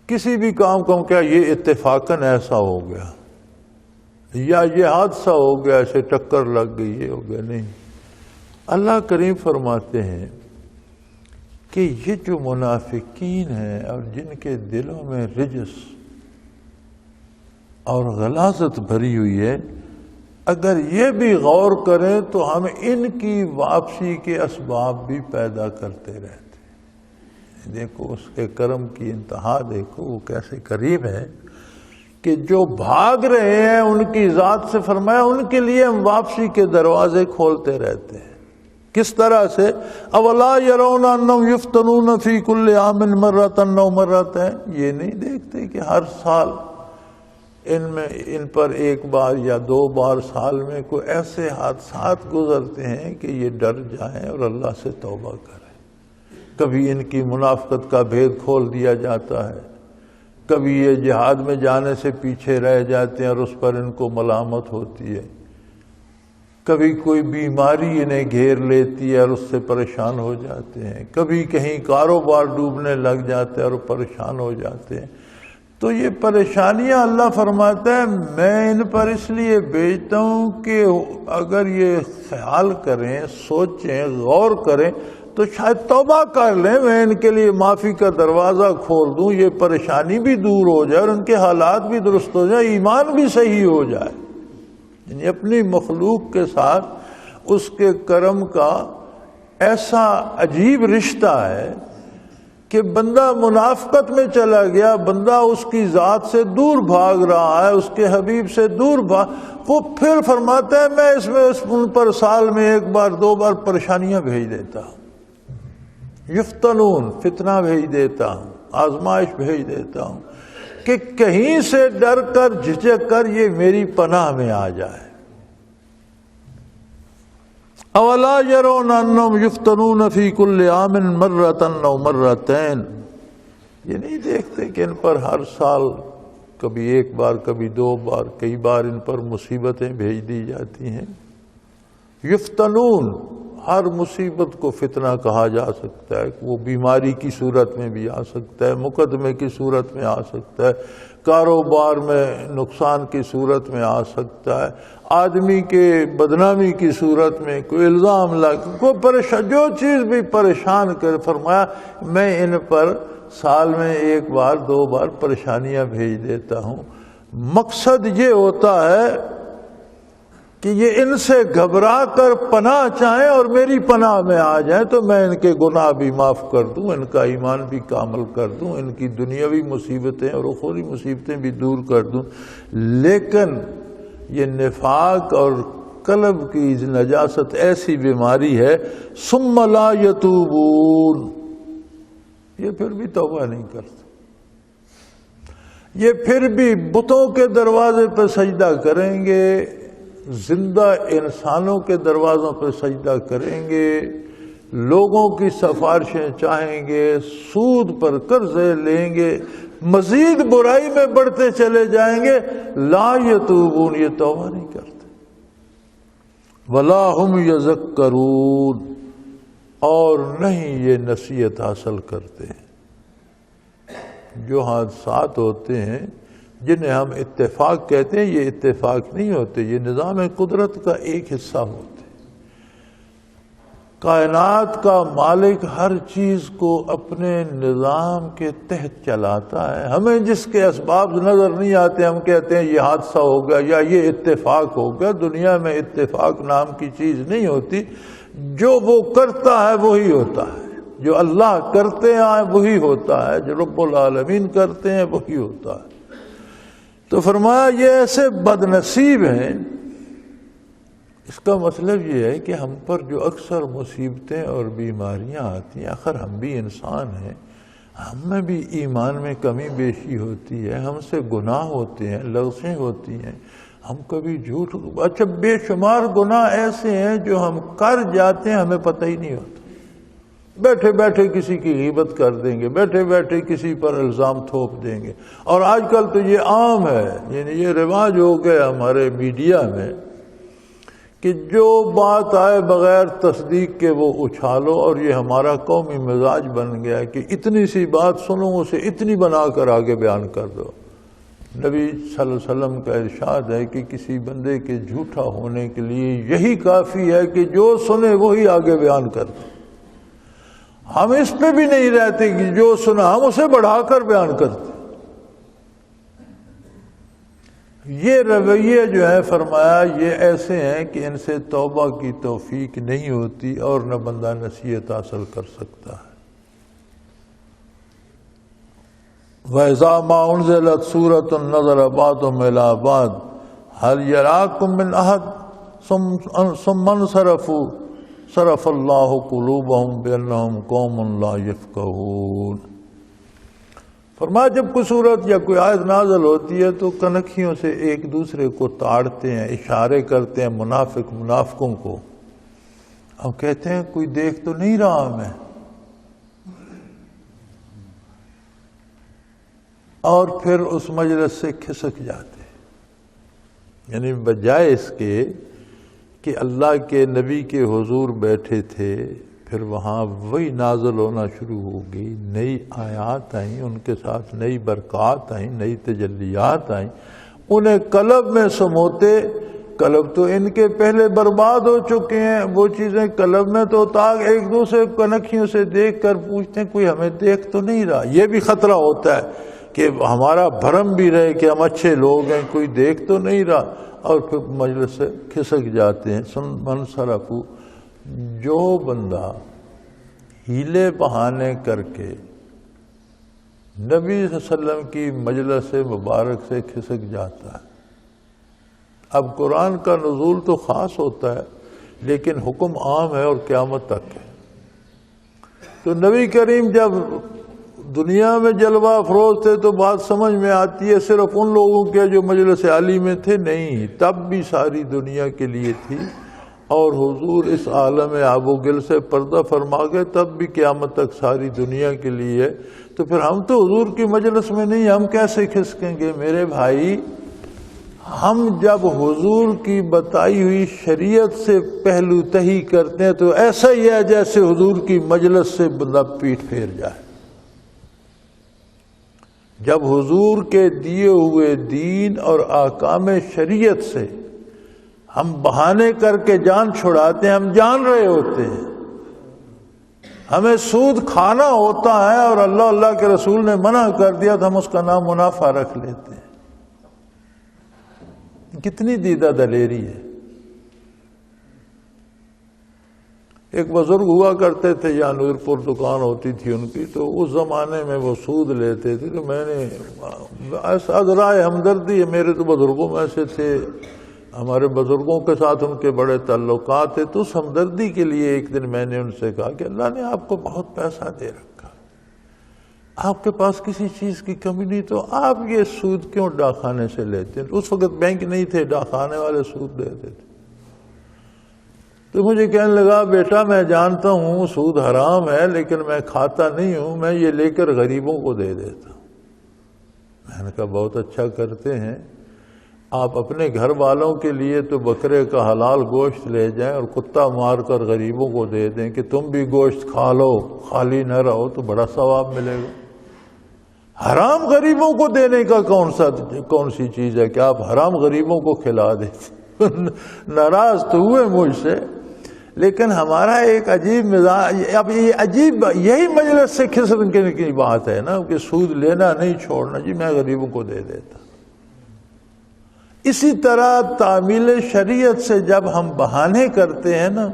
کسی بھی کام کو کیا یہ اتفاقاً ایسا ہو گیا یا یہ حادثہ ہو گیا، ایسے ٹکر لگ گئی، یہ ہو گیا، نہیں۔ اللہ کریم فرماتے ہیں کہ یہ جو منافقین ہیں اور جن کے دلوں میں رجس اور غلاظت بھری ہوئی ہے، اگر یہ بھی غور کریں تو ہم ان کی واپسی کے اسباب بھی پیدا کرتے رہتے ہیں۔ دیکھو اس کے کرم کی انتہا دیکھو، وہ کیسے قریب ہے کہ جو بھاگ رہے ہیں ان کی ذات سے فرمایا ان کے لیے ہم واپسی کے دروازے کھولتے رہتے ہیں۔ کس طرح سے؟ اولا یرون انہم یفتنون فی کل عام مرۃ او مرتین، یہ نہیں دیکھتے کہ ہر سال ان پر ایک بار یا دو بار سال میں کوئی ایسے حادثات گزرتے ہیں کہ یہ ڈر جائیں اور اللہ سے توبہ کریں۔ کبھی ان کی منافقت کا بھید کھول دیا جاتا ہے، کبھی یہ جہاد میں جانے سے پیچھے رہ جاتے ہیں اور اس پر ان کو ملامت ہوتی ہے، کبھی کوئی بیماری انہیں گھیر لیتی ہے اور اس سے پریشان ہو جاتے ہیں، کبھی کہیں کاروبار ڈوبنے لگ جاتے ہیں اور پریشان ہو جاتے ہیں۔ تو یہ پریشانیاں اللہ فرماتا ہے میں ان پر اس لیے بھیجتا ہوں کہ اگر یہ خیال کریں، سوچیں، غور کریں تو شاید توبہ کر لیں، میں ان کے لیے معافی کا دروازہ کھول دوں، یہ پریشانی بھی دور ہو جائے اور ان کے حالات بھی درست ہو جائے، ایمان بھی صحیح ہو جائے۔ یعنی اپنی مخلوق کے ساتھ اس کے کرم کا ایسا عجیب رشتہ ہے کہ بندہ منافقت میں چلا گیا، بندہ اس کی ذات سے دور بھاگ رہا ہے، اس کے حبیب سے دور وہ پھر فرماتا ہے میں ان پر سال میں ایک بار دو بار پریشانیاں بھیج دیتا ہوں، یفتنون، فتنہ بھیج دیتا ہوں، آزمائش بھیج دیتا ہوں کہ کہیں سے ڈر کر جھجک کر یہ میری پناہ میں آ جائے۔ اولا یرون انہم یفتنون فی کل عام مرۃ او مرتین، یہ نہیں دیکھتے کہ ان پر ہر سال کبھی ایک بار، کبھی دو بار، کئی بار ان پر مصیبتیں بھیج دی جاتی ہیں۔ یفتنون، ہر مصیبت کو فتنہ کہا جا سکتا ہے، وہ بیماری کی صورت میں بھی آ سکتا ہے، مقدمے کی صورت میں آ سکتا ہے، کاروبار میں نقصان کی صورت میں آ سکتا ہے، آدمی کے بدنامی کی صورت میں کوئی الزام جو چیز بھی پریشان کر، فرمایا میں ان پر سال میں ایک بار دو بار پریشانیاں بھیج دیتا ہوں۔ مقصد یہ ہوتا ہے کہ یہ ان سے گھبرا کر پناہ چاہیں اور میری پناہ میں آ جائیں تو میں ان کے گناہ بھی معاف کر دوں، ان کا ایمان بھی کامل کر دوں، ان کی دنیاوی مصیبتیں اور اخروی مصیبتیں بھی دور کر دوں۔ لیکن یہ نفاق اور قلب کی نجاست ایسی بیماری ہے، ثم لا یتوبون، یہ پھر بھی توبہ نہیں کرتے، یہ پھر بھی بتوں کے دروازے پہ سجدہ کریں گے، زندہ انسانوں کے دروازوں پہ سجدہ کریں گے، لوگوں کی سفارشیں چاہیں گے، سود پر قرضے لیں گے، مزید برائی میں بڑھتے چلے جائیں گے، لا یتوبون، یہ توبہ نہیں کرتے، ولا ہم یذکرون، اور نہیں یہ نصیحت حاصل کرتے ہیں۔ جو حادثات ہوتے ہیں جنہیں ہم اتفاق کہتے ہیں، یہ اتفاق نہیں ہوتے، یہ نظام قدرت کا ایک حصہ ہوتے۔ کائنات کا مالک ہر چیز کو اپنے نظام کے تحت چلاتا ہے، ہمیں جس کے اسباب نظر نہیں آتے ہم کہتے ہیں یہ حادثہ ہو گیا یا یہ اتفاق ہو گیا۔ دنیا میں اتفاق نام کی چیز نہیں ہوتی، جو وہ کرتا ہے وہی ہوتا ہے، جو اللہ کرتے ہیں وہی ہوتا ہے، جو رب العالمین کرتے ہیں وہی ہوتا ہے۔ تو فرمایا یہ ایسے بد نصیب ہیں، اس کا مطلب یہ ہے کہ ہم پر جو اکثر مصیبتیں اور بیماریاں آتی ہیں، آخر ہم بھی انسان ہیں، ہم میں بھی ایمان میں کمی بیشی ہوتی ہے، ہم سے گناہ ہوتے ہیں، لغزیں ہوتی ہیں، ہم کبھی جھوٹ، اچھا بے شمار گناہ ایسے ہیں جو ہم کر جاتے ہیں ہمیں پتہ ہی نہیں ہوتا، بیٹھے بیٹھے کسی کی غیبت کر دیں گے، بیٹھے بیٹھے کسی پر الزام تھوپ دیں گے، اور آج کل تو یہ عام ہے، یعنی یہ رواج ہو گیا ہمارے میڈیا میں کہ جو بات آئے بغیر تصدیق کے وہ اچھالو، اور یہ ہمارا قومی مزاج بن گیا ہے کہ اتنی سی بات سنو اسے اتنی بنا کر آگے بیان کر دو۔ نبی صلی اللہ علیہ وسلم کا ارشاد ہے کہ کسی بندے کے جھوٹا ہونے کے لیے یہی کافی ہے کہ جو سنے وہی آگے بیان کر دو۔ ہم اس پہ بھی نہیں رہتے کہ جو سنا ہم اسے بڑھا کر بیان کرتے۔ یہ رویے جو ہے فرمایا یہ ایسے ہیں کہ ان سے توبہ کی توفیق نہیں ہوتی اور نہ بندہ نصیحت حاصل کر سکتا ہے۔ وَإِذَا مَا أُنزِلَتْ سُورَةٌ نَظَرَ بَعْضُهُمْ إِلَىٰ بَعْضٍ هَلْ يَرَاكُم مِّنْ أَحَدٍ ثُمَّ انصَرَفُوا صَرَفَ اللَّهُ قُلُوبَهُم بِأَنَّهُمْ قَوْمٌ لَّا يَفْقَهُونَ۔ فرمایا جب کوئی صورت یا کوئی آیت نازل ہوتی ہے تو کنکھیوں سے ایک دوسرے کو تاڑتے ہیں، اشارے کرتے ہیں منافقوں کو، اور کہتے ہیں کوئی دیکھ تو نہیں رہا ہمیں، اور پھر اس مجلس سے کھسک جاتے ہیں۔ یعنی بجائے اس کے کہ اللہ کے نبی کے حضور بیٹھے تھے، پھر وہاں وہی نازل ہونا شروع ہو گئی، نئی آیات آئیں، ان کے ساتھ نئی برکات آئیں، نئی تجلیات آئیں، انہیں قلب میں سموتے۔ قلب تو ان کے پہلے برباد ہو چکے ہیں، وہ چیزیں قلب میں تو تاک ایک دوسرے کنکھیوں سے دیکھ کر پوچھتے ہیں کوئی ہمیں دیکھ تو نہیں رہا۔ یہ بھی خطرہ ہوتا ہے کہ ہمارا بھرم بھی رہے کہ ہم اچھے لوگ ہیں، کوئی دیکھ تو نہیں رہا، اور پھر مجلس سے کھسک جاتے ہیں۔ منصرفو، جو بندہ ہیلے بہانے کر کے نبی صلی اللہ علیہ وسلم کی مجلس مبارک سے کھسک جاتا ہے۔ اب قرآن کا نزول تو خاص ہوتا ہے لیکن حکم عام ہے اور قیامت تک ہے۔ تو نبی کریم جب دنیا میں جلوہ افروز تھے تو بات سمجھ میں آتی ہے صرف ان لوگوں کے جو مجلس عالی میں تھے، نہیں، تب بھی ساری دنیا کے لیے تھی، اور حضور اس عالم آب و گل سے پردہ فرما گئے، تب بھی قیامت تک ساری دنیا کے لیے ہے۔ تو پھر ہم تو حضور کی مجلس میں نہیں، ہم کیسے کھسکیں گے؟ میرے بھائی، ہم جب حضور کی بتائی ہوئی شریعت سے پہلو تہی کرتے ہیں تو ایسا ہی ہے جیسے حضور کی مجلس سے بندہ پیٹھ پھیر جائے۔ جب حضور کے دیے ہوئے دین اور احکام شریعت سے ہم بہانے کر کے جان چھڑاتے ہیں، ہم جان رہے ہوتے ہیں ہمیں سود کھانا ہوتا ہے اور اللہ کے رسول نے منع کر دیا تو ہم اس کا نام منافع رکھ لیتے ہیں۔ کتنی دیدہ دلیری ہے۔ ایک بزرگ ہوا کرتے تھے، یا نور پور دکان ہوتی تھی ان کی، تو اس زمانے میں وہ سود لیتے تھے، تو میں نے ذرائع ہمدردی، میرے تو بزرگوں میں سے تھے، ہمارے بزرگوں کے ساتھ ان کے بڑے تعلقات تھے، تو اس ہمدردی کے لیے ایک دن میں نے ان سے کہا کہ اللہ نے آپ کو بہت پیسہ دے رکھا، آپ کے پاس کسی چیز کی کمی نہیں، تو آپ یہ سود کیوں ڈاکخانے سے لیتے ہیں؟ اس وقت بینک نہیں تھے، ڈاکخانے والے سود دیتے تھے۔ تو مجھے کہنے لگا بیٹا میں جانتا ہوں سود حرام ہے لیکن میں کھاتا نہیں ہوں، میں یہ لے کر غریبوں کو دے دیتا ہوں۔ میں نے کہا بہت اچھا کرتے ہیں، آپ اپنے گھر والوں کے لیے تو بکرے کا حلال گوشت لے جائیں اور کتا مار کر غریبوں کو دے دیں کہ تم بھی گوشت کھا لو، خالی نہ رہو، تو بڑا ثواب ملے گا۔ حرام غریبوں کو دینے کا کون سی چیز ہے کہ آپ حرام غریبوں کو کھلا دیتے؟ ناراض تو ہوئے مجھ سے، لیکن ہمارا ایک عجیب مزاج، اب یہ عجیب، یہی مجلس سے کھسکنے کی بات ہے نا کہ سود لینا نہیں چھوڑنا، جی میں غریبوں کو دے دیتا۔ اسی طرح تعمیل شریعت سے جب ہم بہانے کرتے ہیں نا،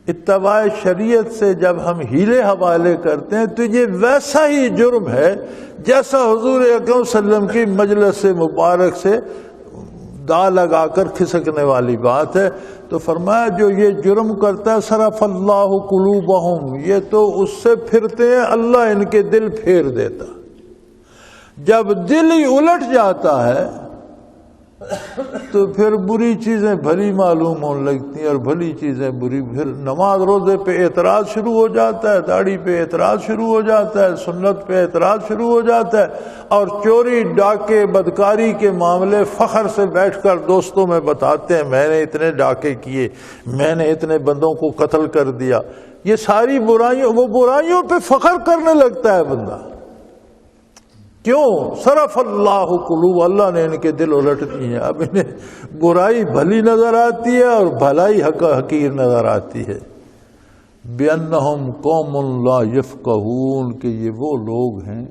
اتباع شریعت سے جب ہم ہیلے حوالے کرتے ہیں، تو یہ ویسا ہی جرم ہے جیسا حضور اکرم صلی اللہ علیہ وسلم کی مجلس سے مبارک سے دا لگا کر کھسکنے والی بات ہے۔ تو فرمایا جو یہ جرم کرتا ہے صرف اللہ قلوبہم، یہ تو اس سے پھرتے ہیں، اللہ ان کے دل پھیر دیتا۔ جب دل ہی الٹ جاتا ہے تو پھر بری چیزیں بھلی معلوم ہونے لگتی ہیں اور بھلی چیزیں بری، پھر نماز روزے پہ اعتراض شروع ہو جاتا ہے، داڑھی پہ اعتراض شروع ہو جاتا ہے، سنت پہ اعتراض شروع ہو جاتا ہے، اور چوری ڈاکے بدکاری کے معاملے فخر سے بیٹھ کر دوستوں میں بتاتے ہیں میں نے اتنے ڈاکے کیے، میں نے اتنے بندوں کو قتل کر دیا۔ یہ ساری برائیوں، وہ برائیوں پہ فخر کرنے لگتا ہے بندہ۔ کیوں؟ صرف اللہ قلوب، اللہ نے ان کے دل الٹ دیے ہیں، اب انہیں برائی بھلی نظر آتی ہے اور بھلائی حقیر نظر آتی ہے۔ بِأَنَّهُمْ قَوْمٌ لَا يَفْقَهُونَ، کہ یہ وہ لوگ ہیں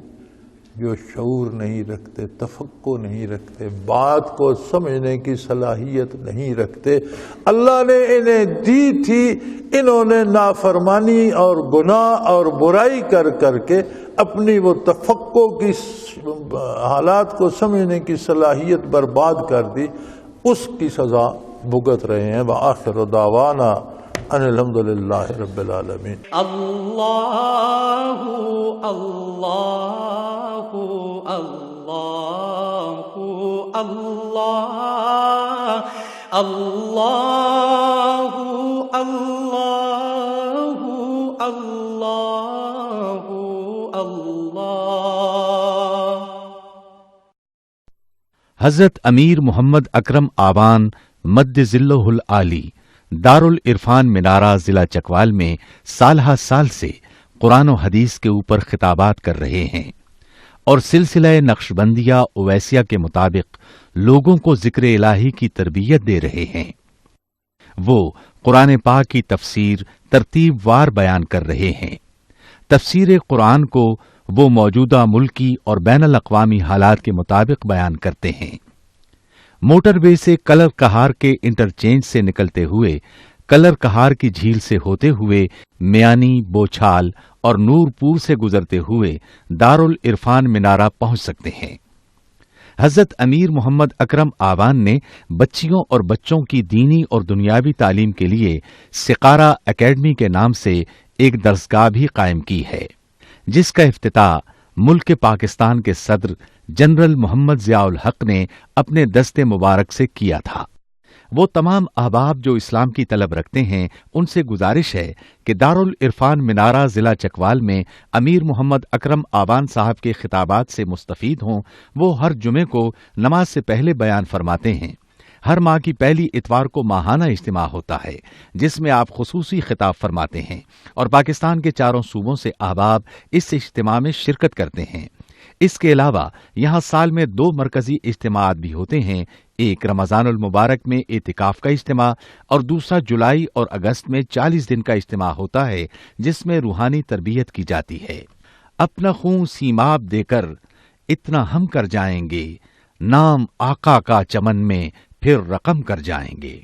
جو شعور نہیں رکھتے، تفقع نہیں رکھتے، بات کو سمجھنے کی صلاحیت نہیں رکھتے، اللہ نے انہیں دی تھی، انہوں نے نافرمانی اور گناہ اور برائی کر کر کے اپنی وہ تفقع کی حالات کو سمجھنے کی صلاحیت برباد کر دی، اس کی سزا بھگت رہے ہیں۔ وآخر دعوانا ان الحمدللہ رب العالمین۔ اللہ اللہ اللہ اللہ اللہ اللہ اللہ اللہ۔ حضرت امیر محمد اکرم آبان مد ظلہ العالی دارالعرفان منارہ ضلع چکوال میں سالہ سال سے قرآن و حدیث کے اوپر خطابات کر رہے ہیں اور سلسلہ نقشبندیہ اویسیہ کے مطابق لوگوں کو ذکر الہی کی تربیت دے رہے ہیں۔ وہ قرآن پاک کی تفسیر ترتیب وار بیان کر رہے ہیں۔ تفسیر قرآن کو وہ موجودہ ملکی اور بین الاقوامی حالات کے مطابق بیان کرتے ہیں۔ موٹر وے سے کلر کہار کے انٹرچینج سے نکلتے ہوئے کلر کہار کی جھیل سے ہوتے ہوئے میانی، بوچھال اور نور پور سے گزرتے ہوئے دارالعرفان منارہ پہنچ سکتے ہیں۔ حضرت امیر محمد اکرم آبان نے بچیوں اور بچوں کی دینی اور دنیاوی تعلیم کے لیے سقارہ اکیڈمی کے نام سے ایک درسگاہ بھی قائم کی ہے، جس کا افتتاح ملک پاکستان کے صدر جنرل محمد ضیاء الحق نے اپنے دست مبارک سے کیا تھا۔ وہ تمام احباب جو اسلام کی طلب رکھتے ہیں ان سے گزارش ہے کہ دارالعرفان منارہ ضلع چکوال میں امیر محمد اکرم آبان صاحب کے خطابات سے مستفید ہوں۔ وہ ہر جمعے کو نماز سے پہلے بیان فرماتے ہیں۔ ہر ماہ کی پہلی اتوار کو ماہانہ اجتماع ہوتا ہے جس میں آپ خصوصی خطاب فرماتے ہیں اور پاکستان کے چاروں صوبوں سے احباب اس اجتماع میں شرکت کرتے ہیں۔ اس کے علاوہ یہاں سال میں 2 مرکزی اجتماعات بھی ہوتے ہیں، ایک رمضان المبارک میں اعتکاف کا اجتماع اور دوسرا جولائی اور اگست میں 40 دن کا اجتماع ہوتا ہے جس میں روحانی تربیت کی جاتی ہے۔ اپنا خون سیماب دے کر اتنا ہم کر جائیں گے، نام آقا کا چمن میں پھر رقم کر جائیں گے۔